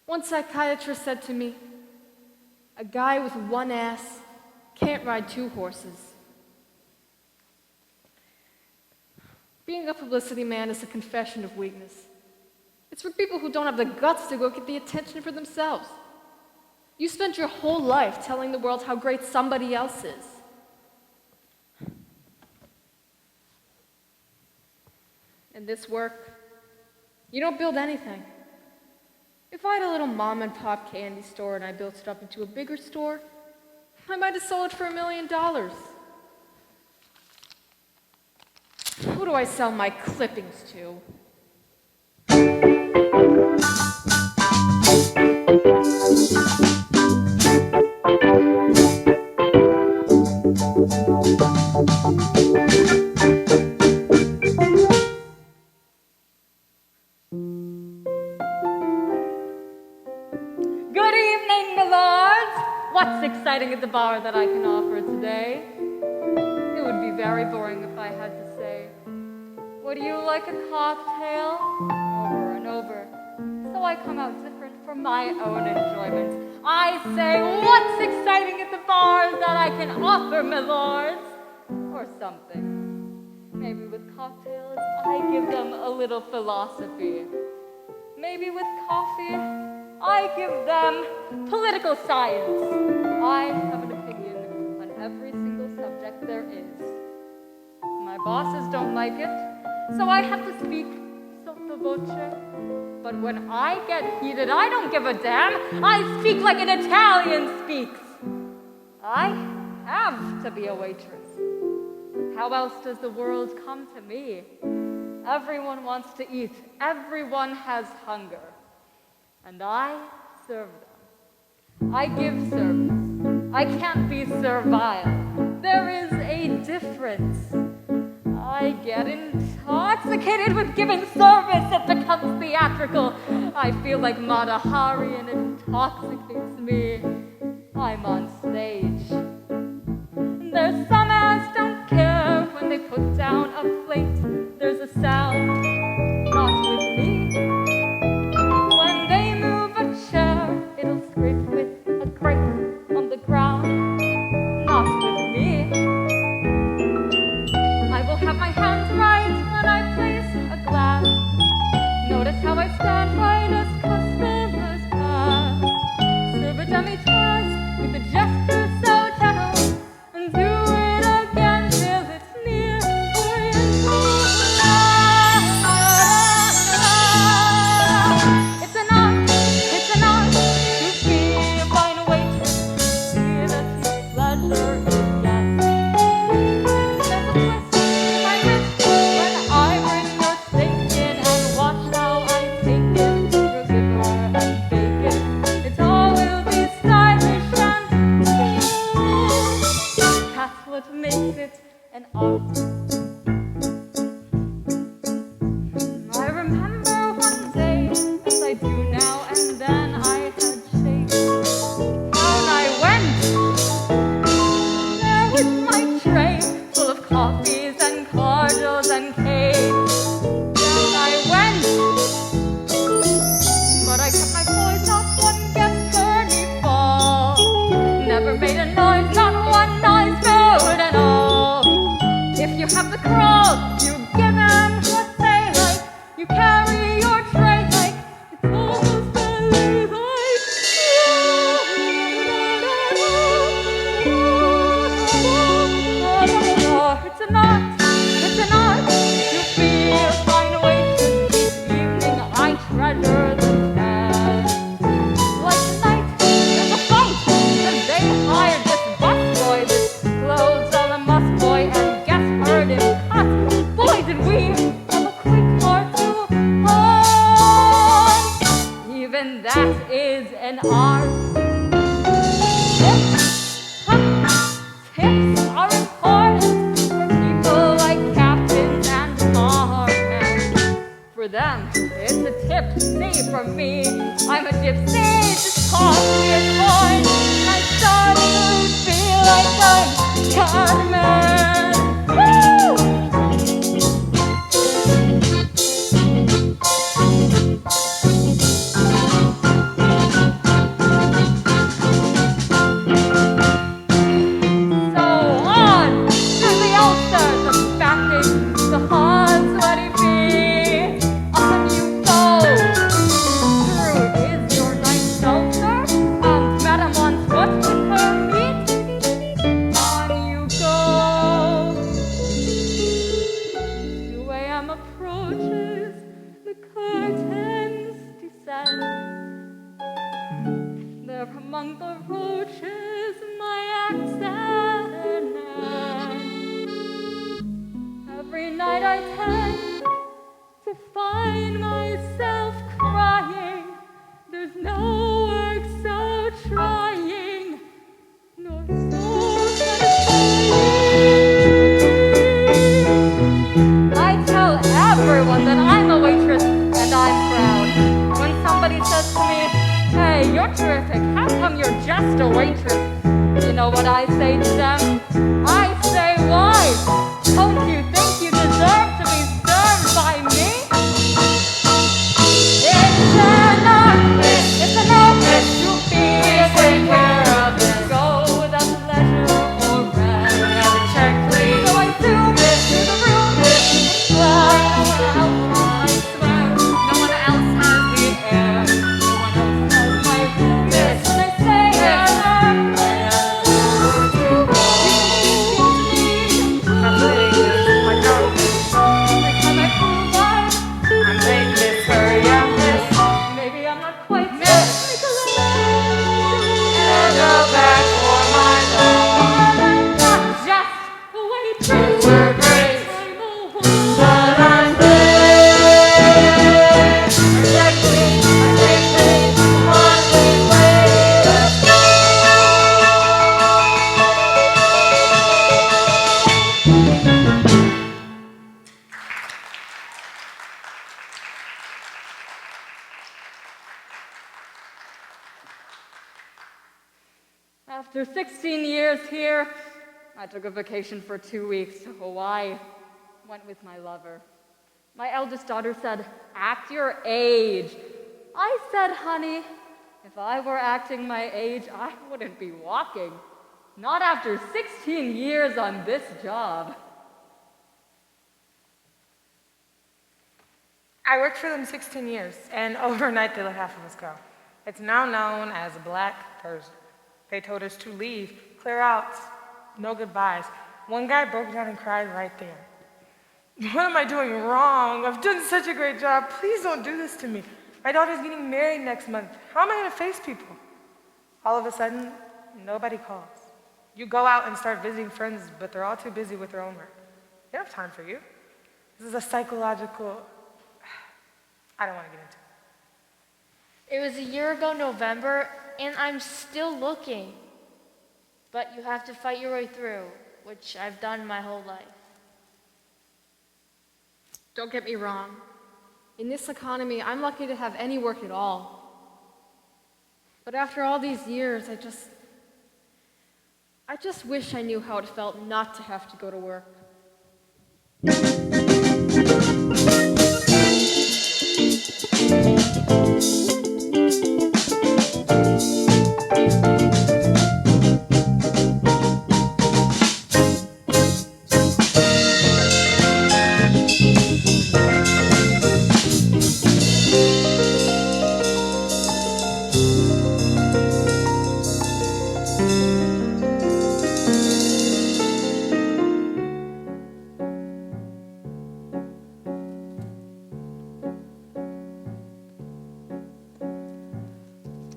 One psychiatrist said to me, a guy with one ass can't ride two horses. Being a publicity man is a confession of weakness. It's for people who don't have the guts to go get the attention for themselves. You spent your whole life telling the world how great somebody else is. In this work, you don't build anything. If I had a little mom and pop candy store and I built it up into a bigger store, I might have sold it for $1 million. Who do I sell my clippings to? Good evening, my lords. What's exciting at the bar that I can offer today? It would be very boring if I had to say, would you like a cocktail? Over and over. So I come out different for my own enjoyment. I say, what's exciting at the bar that I can offer, my lords? Or something. Maybe with cocktails, I give them a little philosophy. Maybe with coffee, I give them political science. I have an opinion on every single subject there is. My bosses don't like it, so I have to speak sotto voce. But when I get heated, I don't give a damn. I speak like an Italian speaks. I have to be a waitress. How else does the world come to me? Everyone wants to eat. Everyone has hunger. And I serve them. I give service. I can't be servile. There is a difference. I get intoxicated with giving service. It becomes theatrical. I feel like Mata Hari and it intoxicates me. I'm on stage. There's some ass don't care when they put down a plate. There's a sound, not with me. When they move a chair, it'll scrape with a grape on the ground, not with me. I will have my hands right when I place a glass. Notice how I stand right as customers pass. Serve a demi-tasse with a gesture so gentle, and do it again till it's near Oriental. It's an art to be a fine waitress, be the deep pleasure in yes. There's a twist in my wrist when I bring your steak in, and watch how I take it, your giver and bacon. It all will be stylish and smooth. That's what makes it an art. I remember one day, as I do now and then, I had shakes. Down I went. There was my tray full of coffees and cordials and cakes. Down I went. But I kept my poise, not one guest heard me fall. Never made a noise, not one noise made at all. If you have the crawl, you give them what they like. You carry your tray like it's almost belly like. It's an art to be a fine waitress. Each evening I treasure the best. Like tonight, there's a fight, 'cause they hired this busboy, this clothes on a busboy, and guess heard him cuss. Boy, did we have a quick heart to hold. Even that is an art. Tips are important for people like captains and barmen. For them, it's a tip. See, for me, I'm a gypsy. Just call me a coin. And I start to feel like I'm Carmen. Woo! So on through the Ulster, the backing, the hard, sweaty feet. On you go. Through is your nice seltzer, and Madame wants what with her meat. On you go. 2 a.m. approaches, the curtains descend. There among the roaches, my accent. Every night I tend to find myself crying. There's no work so trying, nor so satisfying. After 16 years here, I took a vacation for 2 weeks to Hawaii. Went with my lover. My eldest daughter said, "Act your age." I said, "Honey, if I were acting my age, I wouldn't be walking. Not after 16 years on this job." I worked for them 16 years, and overnight they let half of us go. It's now known as Black Thursday. They told us to leave, clear out, no goodbyes. One guy broke down and cried right there. What am I doing wrong? I've done such a great job. Please don't do this to me. My daughter's getting married next month. How am I going to face people? All of a sudden, nobody calls. You go out and start visiting friends, but they're all too busy with their own work. They don't have time for you. This is a psychological... I don't want to get into it. It was a year ago November, and I'm still looking. But you have to fight your way through, which I've done my whole life. Don't get me wrong. In this economy, I'm lucky to have any work at all. But after all these years, I just wish I knew how it felt not to have to go to work.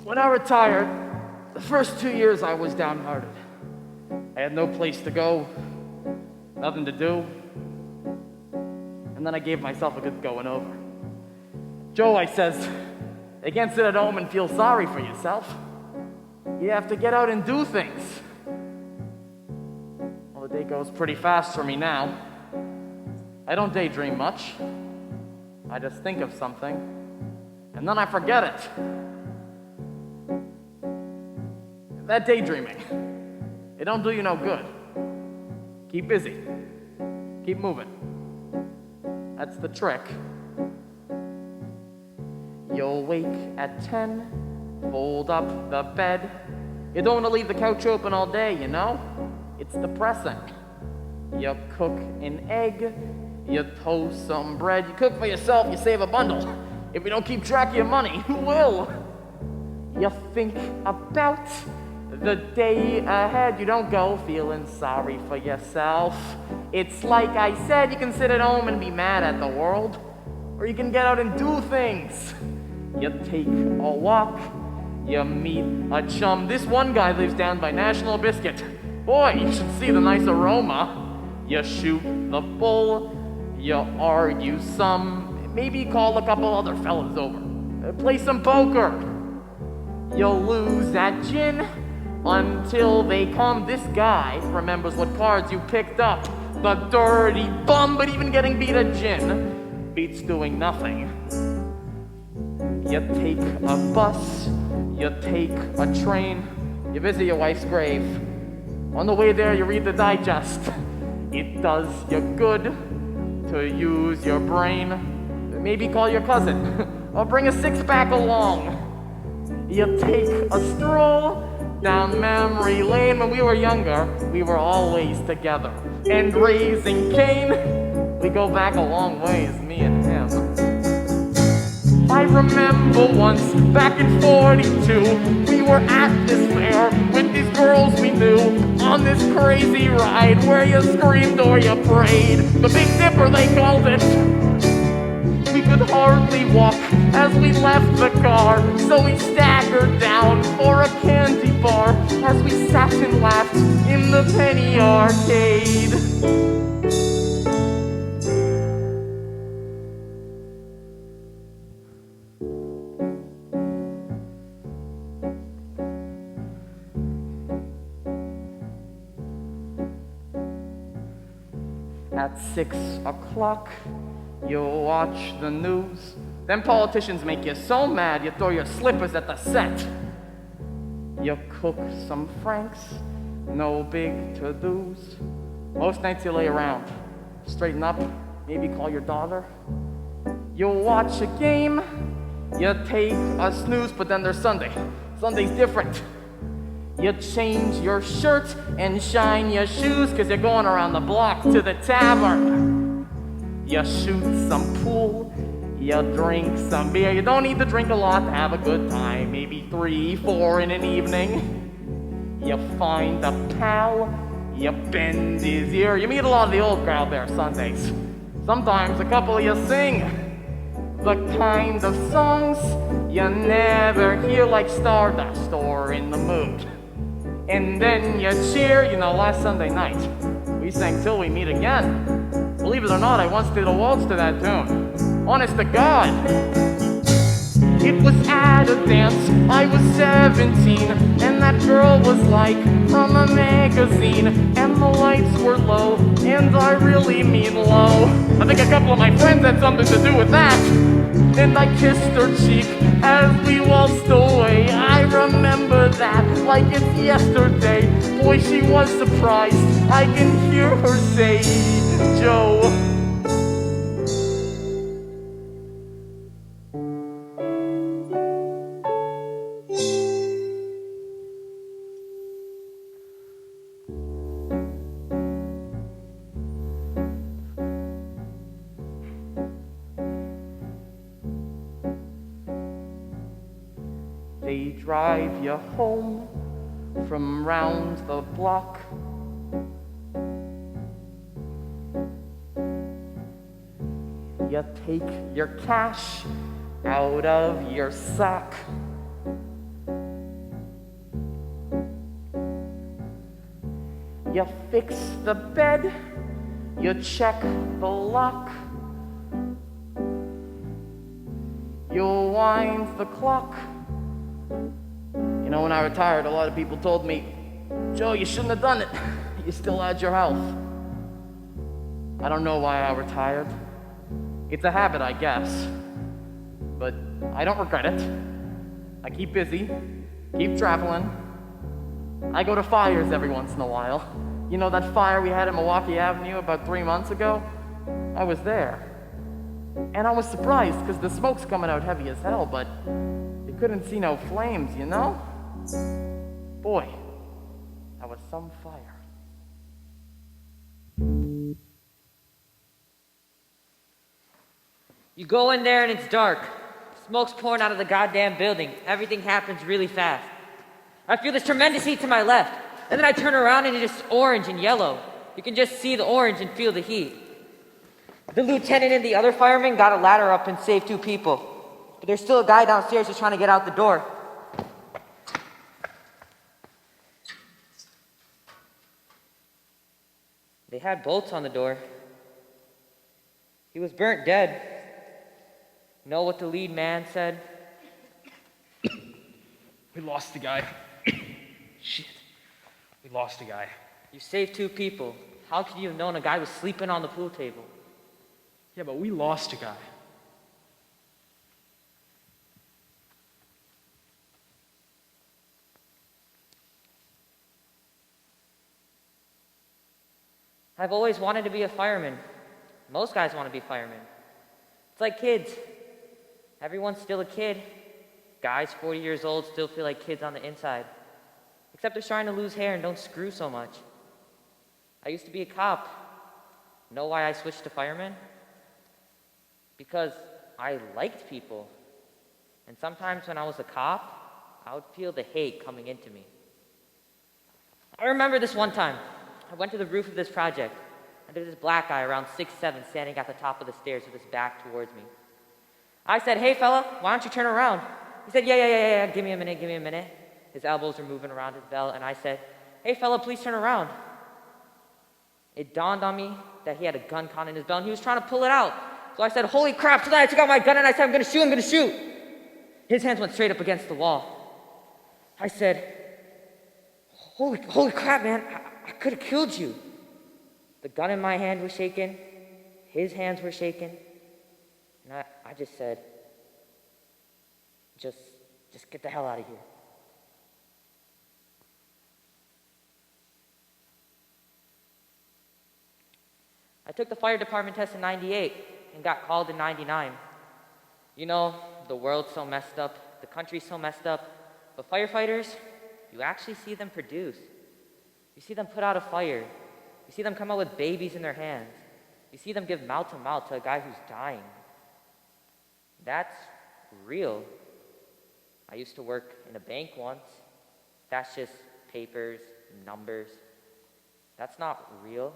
When I retired, the first 2 years I was downhearted. I had no place to go, nothing to do, and then I gave myself a good going over. Joe, I says, you can't sit at home and feel sorry for yourself. You have to get out and do things. Well, the day goes pretty fast for me now. I don't daydream much. I just think of something, and then I forget it. That daydreaming, it don't do you no good. Keep busy. Keep moving. That's the trick. You'll wake at 10, fold up the bed. You don't want to leave the couch open all day, you know? It's depressing. You cook an egg, you toast some bread, you cook for yourself, you save a bundle. If you don't keep track of your money, who will? You think about the day ahead. You don't go feeling sorry for yourself. It's like I said, you can sit at home and be mad at the world, or you can get out and do things. You take a walk, you meet a chum. This one guy lives down by National Biscuit. Boy, you should see the nice aroma. You shoot the bull, you argue some, maybe call a couple other fellas over. Play some poker. You'll lose at gin until they come. This guy remembers what cards you picked up. The dirty bum, but even getting beat at gin beats doing nothing. You take a bus, you take a train, you visit your wife's grave. On the way there, you read the digest. It does you good to use your brain. Maybe call your cousin, or bring a six-pack along. You take a stroll down memory lane. When we were younger, we were always together. And raising Cain, we go back a long ways, me and him. I remember once, back in 42, we were at this fair with these girls we knew, on this crazy ride where you screamed or you prayed. The Big Dipper, they called it. We could hardly walk as we left the car, so we staggered down for a candy bar as we sat and laughed in the penny arcade. At 6 o'clock, you watch the news. Them politicians make you so mad you throw your slippers at the set. You cook some franks, no big to-dos. Most nights you lay around, straighten up, maybe call your daughter. You watch a game, you take a snooze, but then there's Sunday. Sunday's different. You change your shirt and shine your shoes, 'cause you're going around the block to the tavern. You shoot some pool, you drink some beer. You don't need to drink a lot to have a good time, maybe 3, 4 in an evening. You find a pal, you bend his ear. You meet a lot of the old crowd there Sundays. Sometimes a couple of you sing the kind of songs you never hear, like Stardust or In the Mood. And then you cheer. You know, last Sunday night, we sang Till We Meet Again. Believe it or not, I once did a waltz to that tune. Honest to God. It was at a dance, I was 17, and that girl was like from a magazine, and the lights were low, and I really mean low. I think a couple of my friends had something to do with that. And I kissed her cheek as we waltzed away. I remember that like it's yesterday. Boy, she was surprised. I can hear her say, Joe. They drive you home from round the block. You take your cash out of your sock. You fix the bed, you check the lock. You wind the clock. You know, when I retired, a lot of people told me, Joe, you shouldn't have done it. You still had your health. I don't know why I retired. It's a habit, I guess. But I don't regret it. I keep busy, keep traveling. I go to fires every once in a while. You know that fire we had at Milwaukee Avenue about 3 months ago? I was there. And I was surprised, because the smoke's coming out heavy as hell, but you couldn't see no flames, you know? Boy, that was some fire. You go in there and it's dark. Smoke's pouring out of the goddamn building. Everything happens really fast. I feel this tremendous heat to my left. And then I turn around and it's just orange and yellow. You can just see the orange and feel the heat. The lieutenant and the other firemen got a ladder up and saved 2 people. But there's still a guy downstairs who's trying to get out the door. They had bolts on the door. He was burnt dead. Know what the lead man said? We lost the guy. Shit. We lost a guy. You saved 2 people. How could you have known a guy was sleeping on the pool table? Yeah, but we lost a guy. I've always wanted to be a fireman. Most guys want to be firemen. It's like kids. Everyone's still a kid. Guys 40 years old still feel like kids on the inside. Except they're trying to lose hair and don't screw so much. I used to be a cop. Know why I switched to fireman? Because I liked people. And sometimes when I was a cop, I would feel the hate coming into me. I remember this one time. I went to the roof of this project, and there's this black guy around 6'7", standing at the top of the stairs with his back towards me. I said, "Hey fella, why don't you turn around?" He said, yeah, give me a minute. His elbows were moving around his belt, and I said, "Hey fella, please turn around." It dawned on me that he had a gun caught in his belt, and he was trying to pull it out. So I said, "Holy crap," so then I took out my gun and I said, I'm gonna shoot. His hands went straight up against the wall. I said, holy crap, man, I could have killed you. The gun in my hand was shaking, his hands were shaking, and I just said, just get the hell out of here. I took the fire department test in 98 and got called in 99. You know, the world's so messed up, the country's so messed up, but firefighters, you actually see them produce. You see them put out a fire. You see them come out with babies in their hands. You see them give mouth to mouth to a guy who's dying. That's real. I used to work in a bank once. That's just papers, numbers. That's not real.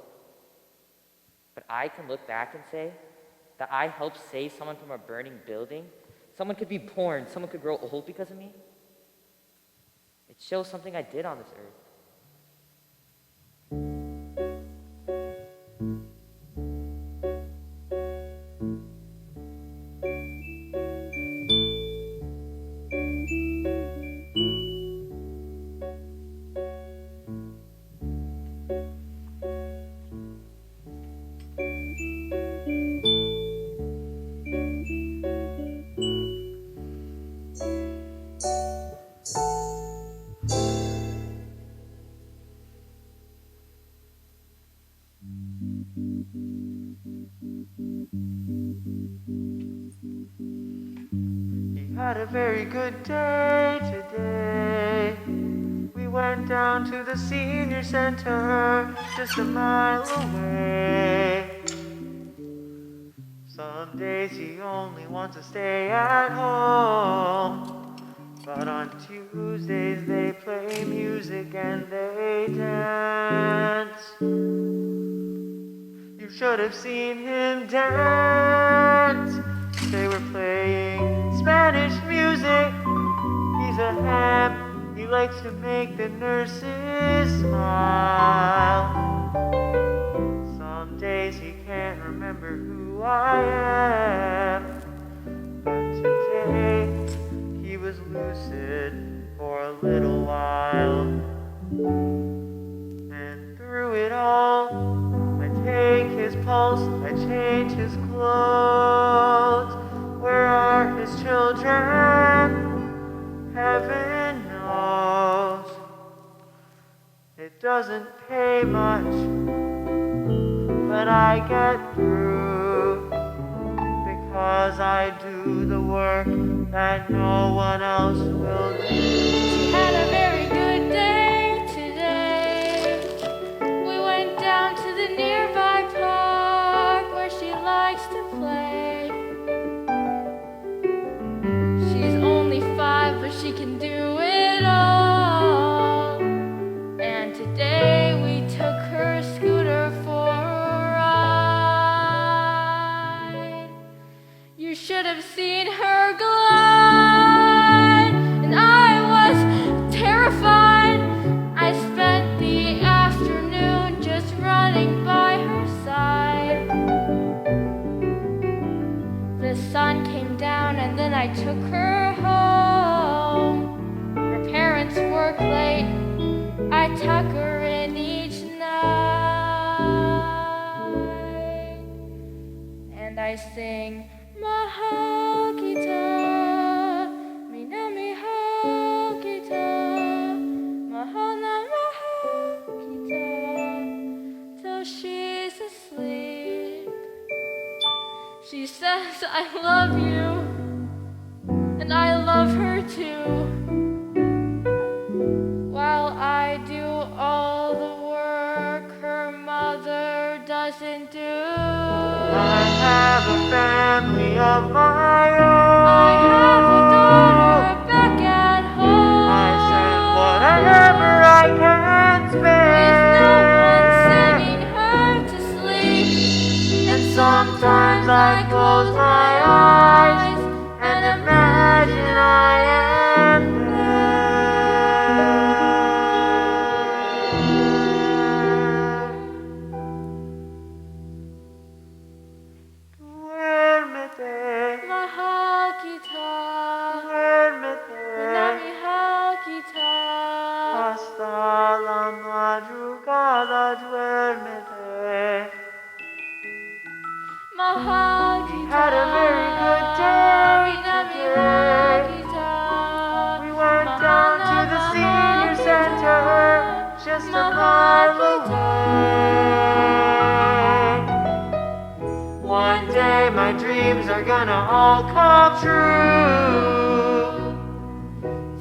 But I can look back and say that I helped save someone from a burning building. Someone could be born, someone could grow old because of me. It shows something I did on this earth. He had a very good day today. We went down to the senior center, just a mile away. Some days he only wants to stay at home, but on Tuesdays they play music and they dance. You should have seen him dance. They were playing Spanish music. He's a ham, he likes to make the nurses smile. Some days he can't remember who I am, but today he was lucid for a little while. And through it all, I take his pulse, I change his clothes. Where are his children? Heaven knows. It doesn't pay much, but I get through because I do the work that no one else will do. She had a very good day today. We went down to the nearby park where she likes to play. She's only 5, but she can do it all. And today we took her scooter for a ride. You should have seen her glide, and I was terrified. I spent the afternoon just running by her side. The sun came down and then I took her home. Her parents work late, I tuck her in each night. And I sing, Mahal kita, minami hal kita, mahal na mahal kita, till she's asleep. She says I love you, and I love her too, while I do all the work her mother doesn't do. I have a family of my own. I have a daughter back at home. I send whatever I can With no one spare. singing her to sleep. And sometimes I close my eyes and imagine I am there. Mahal kita, Duérmete, minami hal kita. hasta la madrugada, duérmete. Mahal kita, Had a very good day minami hal today. kita. We went down to the senior center, just a mile away. my dreams are gonna all come true.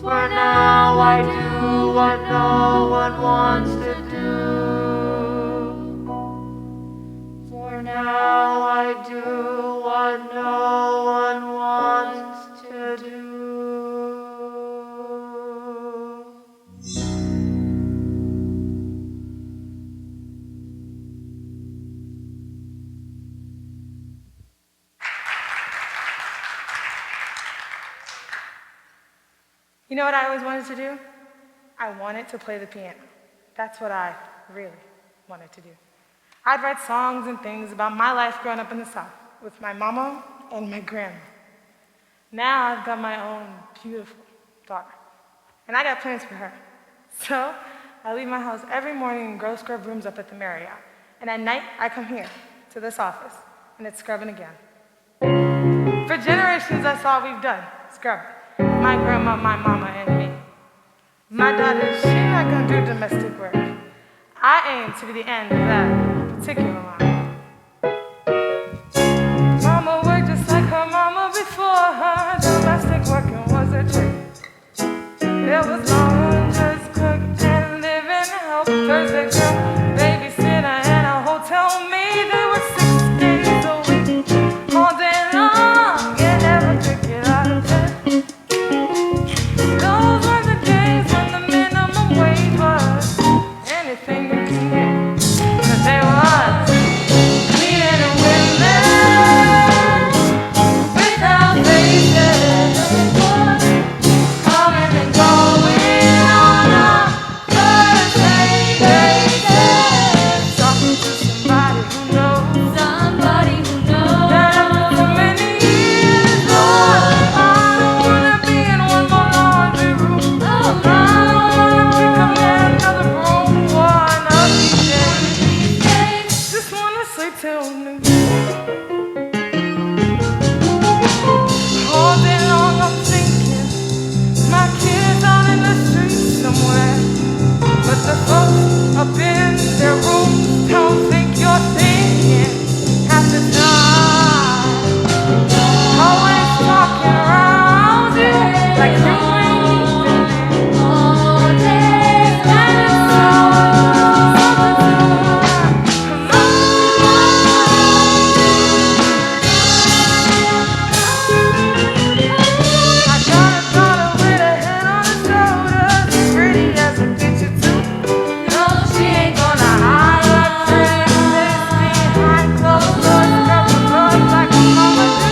For now I do what no one wants to do. For now I do what no one wants to do. You know what I always wanted to do? I wanted to play the piano. That's what I really wanted to do. I'd write songs and things about my life growing up in the South with my mama and my grandma. Now I've got my own beautiful daughter, and I got plans for her. So I leave my house every morning and go scrub rooms up at the Marriott. And at night, I come here to this office, and it's scrubbing again. For generations, that's all we've done, scrubbing. My grandma, my mama, and me. My daughter, she's not gonna do domestic work. I aim to be the end of that particular line. Mama worked just like her mama before her. Domestic working was a trick. There was laundress, cook, and living help. Thursday girl, babysitter, and a hotel maid. They were 6 days a week, all day long. You never could get out of bed. Those were the days when the minimum wage was anything you can get. 'Cause they was cleaning women without faces, coming and going on a first name basis. Talking to somebody who knows that after too many years, Lord, I don't wanna be in one more laundry room. I don't wanna pick up another broom one of these days. Just wanna sleep till noon. All day long I'm thinking my kids out in the street somewhere, but the folks up in their rooms don't think you're thinking half the time. Always talking around you like you ain't been there all day. And it's something to I got a daughter with a head on her shoulders, pretty as a picture too. No, she ain't gonna hide her pretty behind closed doors, scrub the floors like a mama do.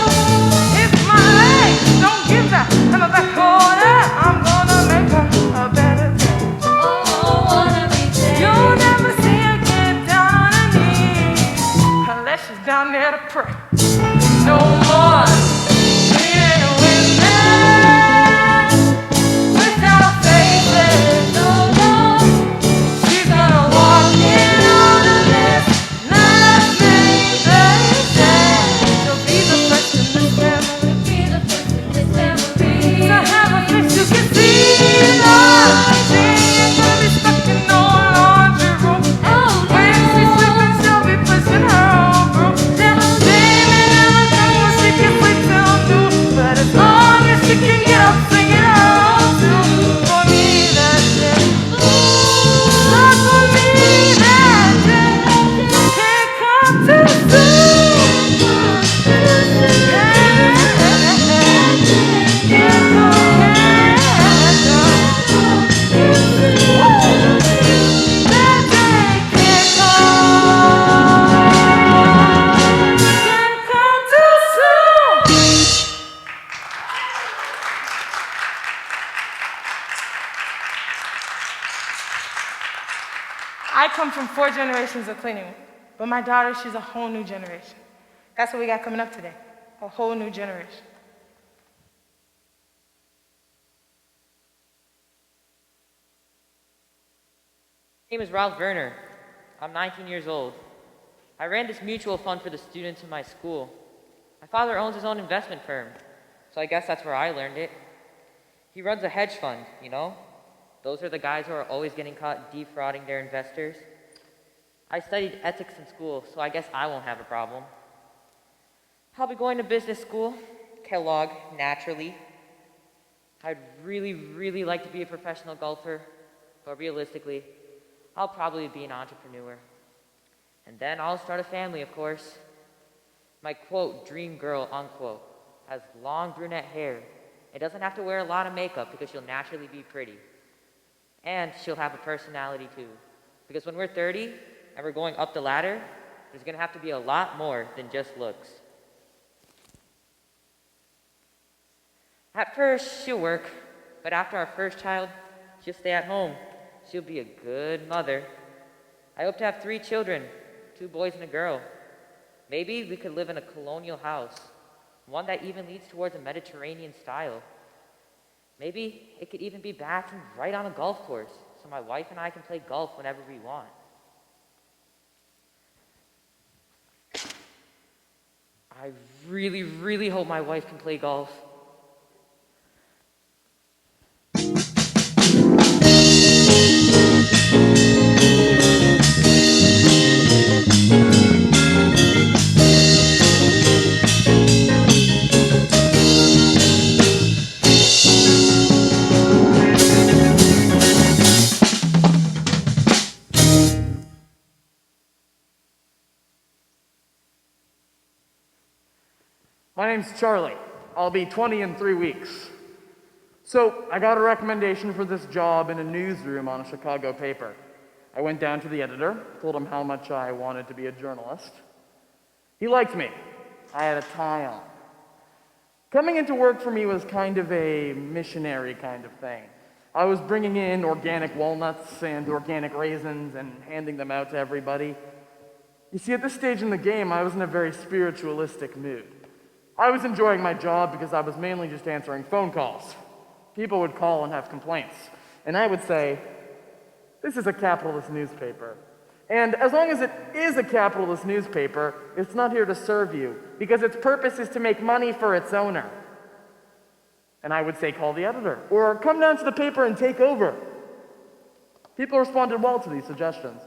If my legs don't give that and my back hold up, I'm gonna make her a better day. You'll never see her get down on her knees unless she's down there to pray. No more cleaning women without faces. No more. She's gonna walk in on a list, last name basis. She'll be the first in this family to have a face you can see. Lord, she ain't gonna be stuck in no laundry room. When she's sleeping, she'll be pushing her own broom. Yeah, she may never come when she can sleep till noon, but as long as she can get up singing her own tune, for me that's it. Lord, for me that's it. Can't come too soon. Can't go, can't go. That day can't come too soon. I come from 4 generations of cleaning, but my daughter, she's a whole new generation. That's what we got coming up today, a whole new generation. My name is Ralph Werner. I'm 19 years old. I ran this mutual fund for the students in my school. My father owns his own investment firm, so I guess that's where I learned it. He runs a hedge fund, you know? Those are the guys who are always getting caught defrauding their investors. I studied ethics in school, so I guess I won't have a problem. I'll be going to business school, Kellogg, naturally. I'd really, really like to be a professional golfer, but realistically, I'll probably be an entrepreneur. And then I'll start a family, of course. My quote, dream girl, unquote, has long brunette hair. It doesn't have to wear a lot of makeup because she'll naturally be pretty. And she'll have a personality too. Because when we're 30 and we're going up the ladder, there's gonna have to be a lot more than just looks. At first, she'll work, but after our first child, she'll stay at home. She'll be a good mother. I hope to have 3 children, 2 boys and a girl. Maybe we could live in a colonial house, one that even leads towards a Mediterranean style. Maybe it could even be bathroomed right on a golf course, so my wife and I can play golf whenever we want. I really, really hope my wife can play golf. My name's Charlie. I'll be 20 in 3 weeks. So, I got a recommendation for this job in a newsroom on a Chicago paper. I went down to the editor, told him how much I wanted to be a journalist. He liked me. I had a tie on. Coming into work for me was kind of a missionary kind of thing. I was bringing in organic walnuts and organic raisins and handing them out to everybody. You see, at this stage in the game, I was in a very spiritualistic mood. I was enjoying my job because I was mainly just answering phone calls. People would call and have complaints, and I would say, this is a capitalist newspaper. And as long as it is a capitalist newspaper, it's not here to serve you, because its purpose is to make money for its owner. And I would say, call the editor, or come down to the paper and take over. People responded well to these suggestions.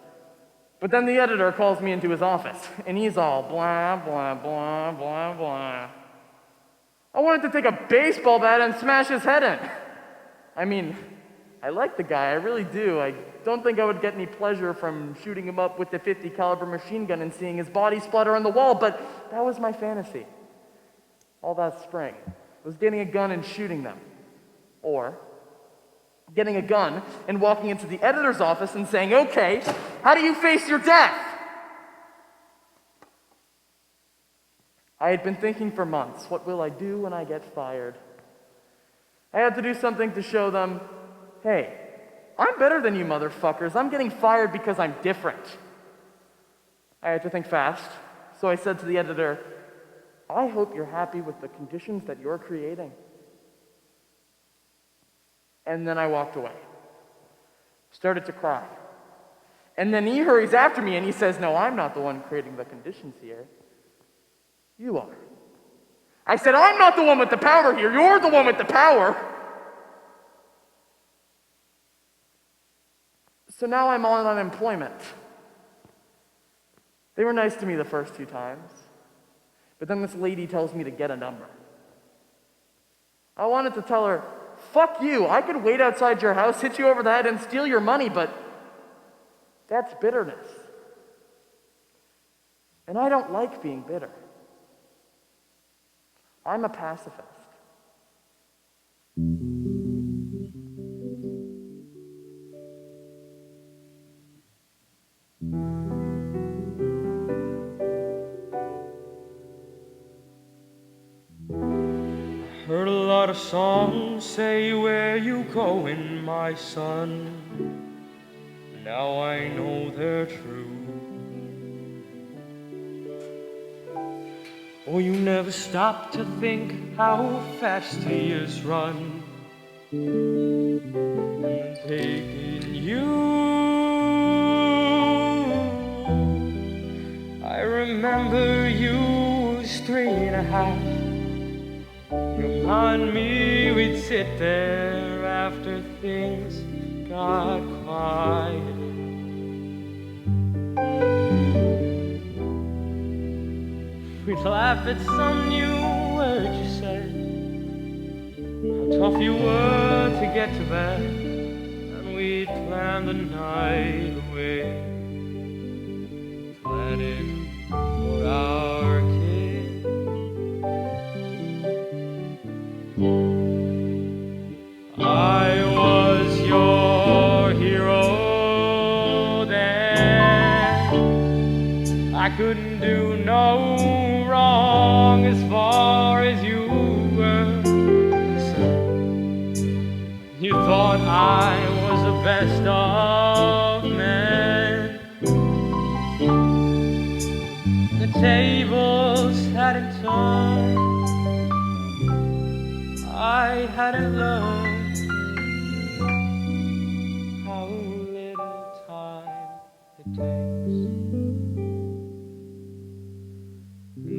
But then the editor calls me into his office, and he's all blah, blah, blah, blah, blah. I wanted to take a baseball bat and smash his head in. I mean, I like the guy, I really do. I don't think I would get any pleasure from shooting him up with the .50 caliber machine gun and seeing his body splatter on the wall, but that was my fantasy. All that spring was getting a gun and shooting them. Or getting a gun and walking into the editor's office and saying, okay, how do you face your death? I had been thinking for months, what will I do when I get fired? I had to do something to show them, hey, I'm better than you motherfuckers. I'm getting fired because I'm different. I had to think fast, so I said to the editor, I hope you're happy with the conditions that you're creating. And then I walked away. Started to cry. And then he hurries after me and he says, no, I'm not the one creating the conditions here. You are. I said, I'm not the one with the power here. You're the one with the power. So now I'm on unemployment. They were nice to me the first 2 times. But then this lady tells me to get a number. I wanted to tell her, fuck you, I could wait outside your house, hit you over the head, and steal your money, but that's bitterness. And I don't like being bitter. I'm a pacifist. Heard a lot of songs say, where you going, my son? Now I know they're true. Oh, you never stop to think how fast the years run, and taking you. I remember you was 3.5. You and me, we'd sit there after things got quiet. We'd laugh at some new word you said, how tough you were to get to bed, and we'd plan the night away, planning for our kid. I was your hero then. I couldn't do no wrong as far as you were concerned. You thought I was the best of men. The tables hadn't turned. I hadn't learned how little time it takes.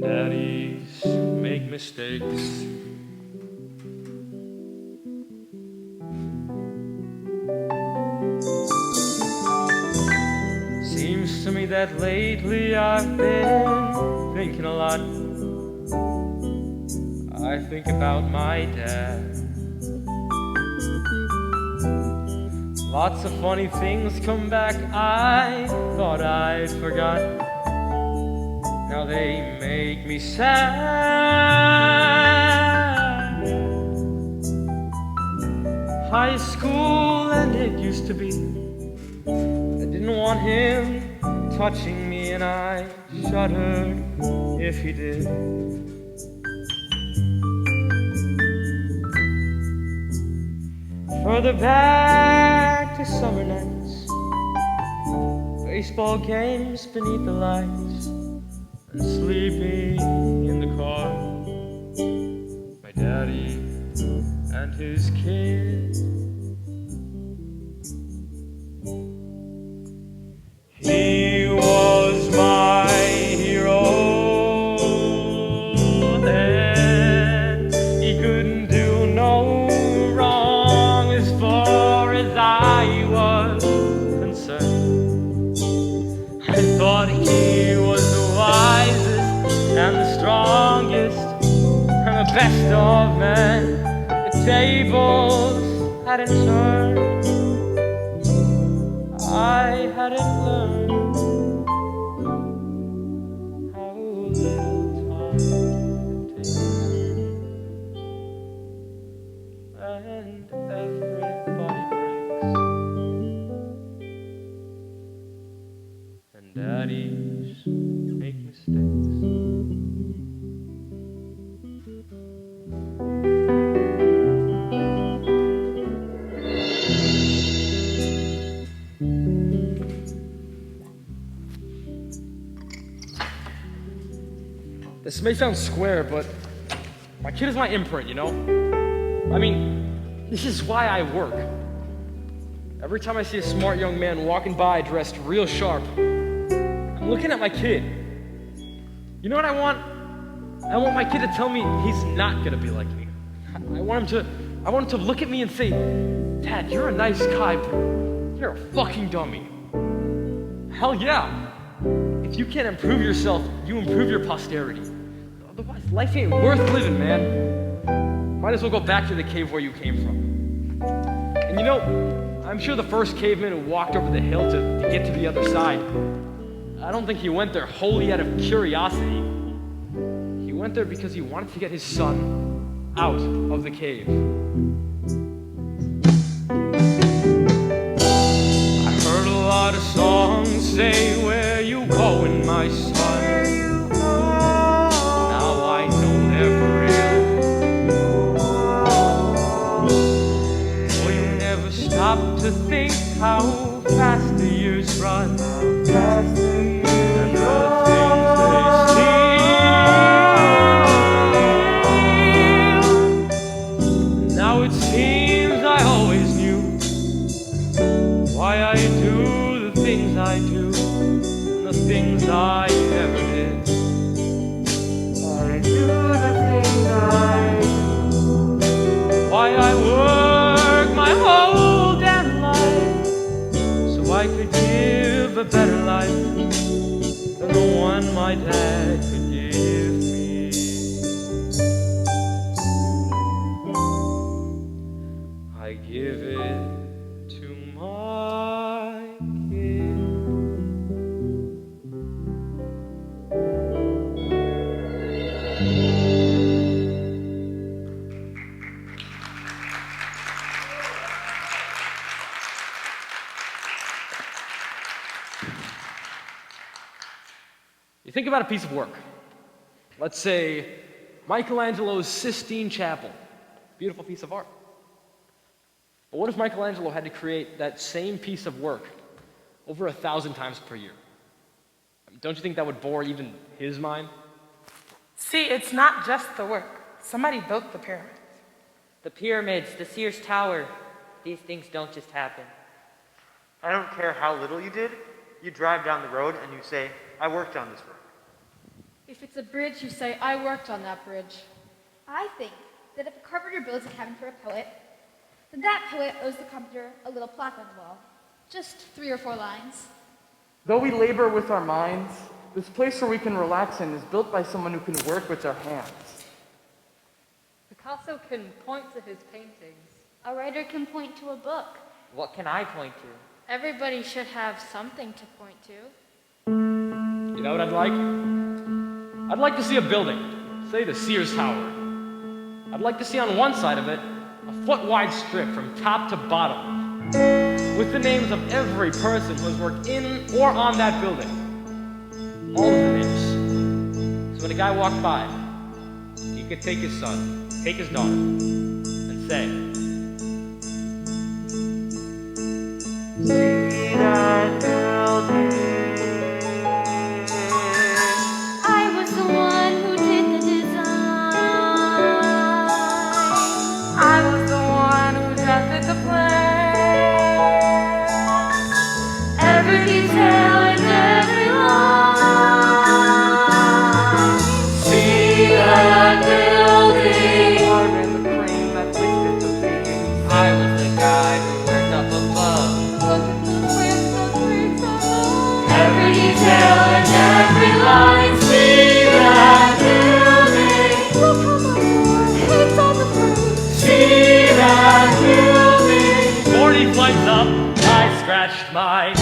Daddies make mistakes. Seems to me that lately I've been thinking a lot. I think about my dad. Lots of funny things come back I thought I'd forgot. Now they make me sad. High school and it used to be. I didn't want him touching me and I shuddered if he did. Further back to summer nights, baseball games beneath the lights, and sleeping in the car. My daddy and his kid. He was my hero then. He couldn't do no wrong as far as I was concerned. I thought he was the wisest and the strongest and the best of men. The tables hadn't turned. I hadn't learned how little time it takes. And everybody breaks. And daddies make mistakes. This may sound square, but my kid is my imprint, you know? I mean, this is why I work. Every time I see a smart young man walking by dressed real sharp, I'm looking at my kid. You know what I want? I want my kid to tell me he's not gonna be like me. I want him to look at me and say, Dad, you're a nice guy, but you're a fucking dummy. Hell yeah. If you can't improve yourself, you improve your posterity. Otherwise, life ain't worth living, man. Might as well go back to the cave where you came from. And you know, I'm sure the first caveman who walked over the hill to get to the other side, I don't think he went there wholly out of curiosity. He went there because he wanted to get his son out of the cave. I heard a lot of songs say, where you going, my son? Now I know they're for real. For you never stop to think how fast the years run, and the things they steal. Now it seems I always knew why I do the things I do, and the things I never did. I do the things I do. Why I work my whole damn life You think about a piece of work. Let's say Michelangelo's Sistine Chapel. Beautiful piece of art. But what if Michelangelo had to create that same piece of work over 1,000 times per year? Don't you think that would bore even his mind? See, it's not just the work. Somebody built the pyramids. The pyramids, the Sears Tower, these things don't just happen. I don't care how little you did, you drive down the road and you say, I worked on this work. If it's a bridge, you say, I worked on that bridge. I think that if a carpenter builds a cabin for a poet, then that poet owes the carpenter a little plaque on the wall. Just 3 or 4 lines. Though we labor with our minds, this place where we can relax in is built by someone who can work with their hands. Picasso can point to his paintings. A writer can point to a book. What can I point to? Everybody should have something to point to. You know what I'd like? I'd like to see a building, say the Sears Tower. I'd like to see on one side of it a foot-wide strip from top to bottom with the names of every person who has worked in or on that building. All of the names. So when a guy walked by, he could take his son, take his daughter, and say, See that building. I was the one who did the design. I was the one who drafted the plan. Every detail and every line. See that building. I ran the crane that twisted the beams. I was the guy who worked up above. Every detail and every line. See that building. Look how my boy hates all the fruit. See that building. 40 flights up, I scratched my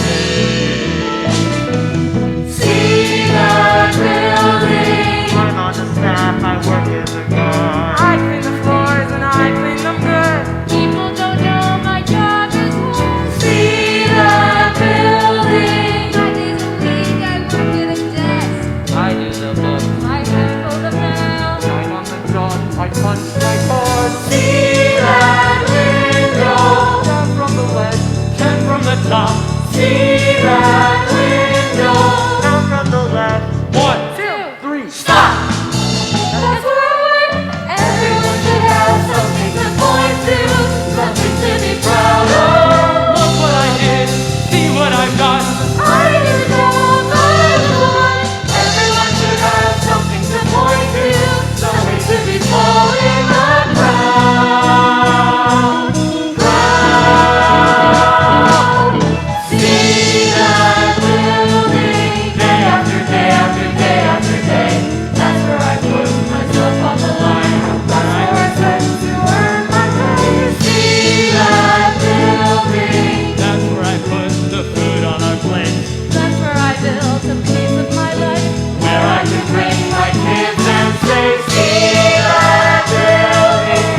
See that building. I'm on the staff, I work in the car. I clean the floors and I clean them good. People don't know my job is hard. See that building. 5 days a week, I work at a desk. I do the book. I have for the mail. 9 on the dot, I punch my card. See that window. 10 from the left, 10 from the top. See that window. Down from the left. 1, 3, Stop. That's where I work. Everyone should have something to point to, something to be proud of. look what I did, see what I've got. I do the job I want. Everyone should have something to point to, something to be falling proud. Proud. See that building. Day after day after day after day. That's where I put myself on the line. That's where I spend to earn my pay. See that building. That's where I put the food on our plate. That's where I built a piece of my life. Where I can bring my kids and say, see that building.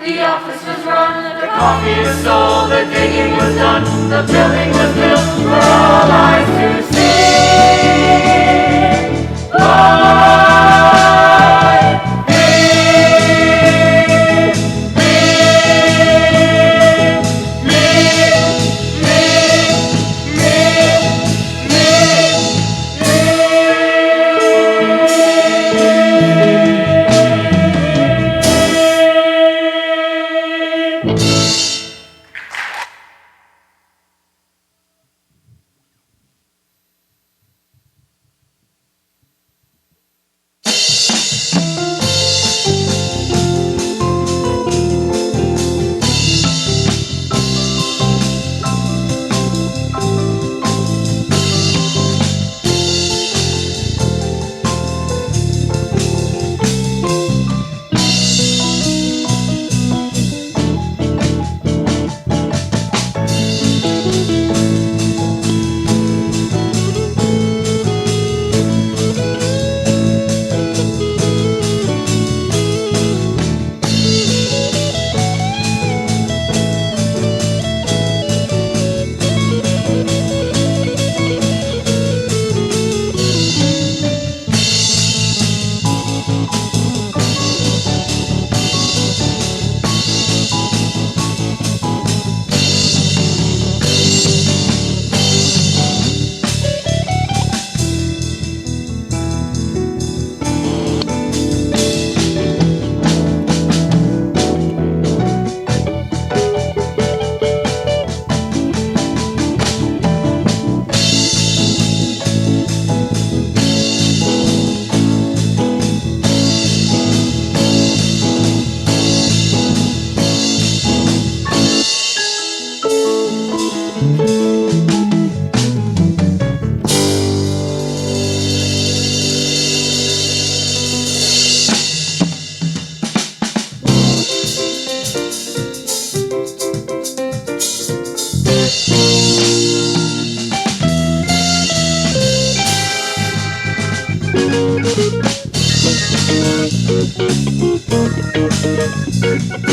The office was run, the coffee was sold, the digging was done, the building was built for all eyes to see. By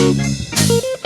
Thank you.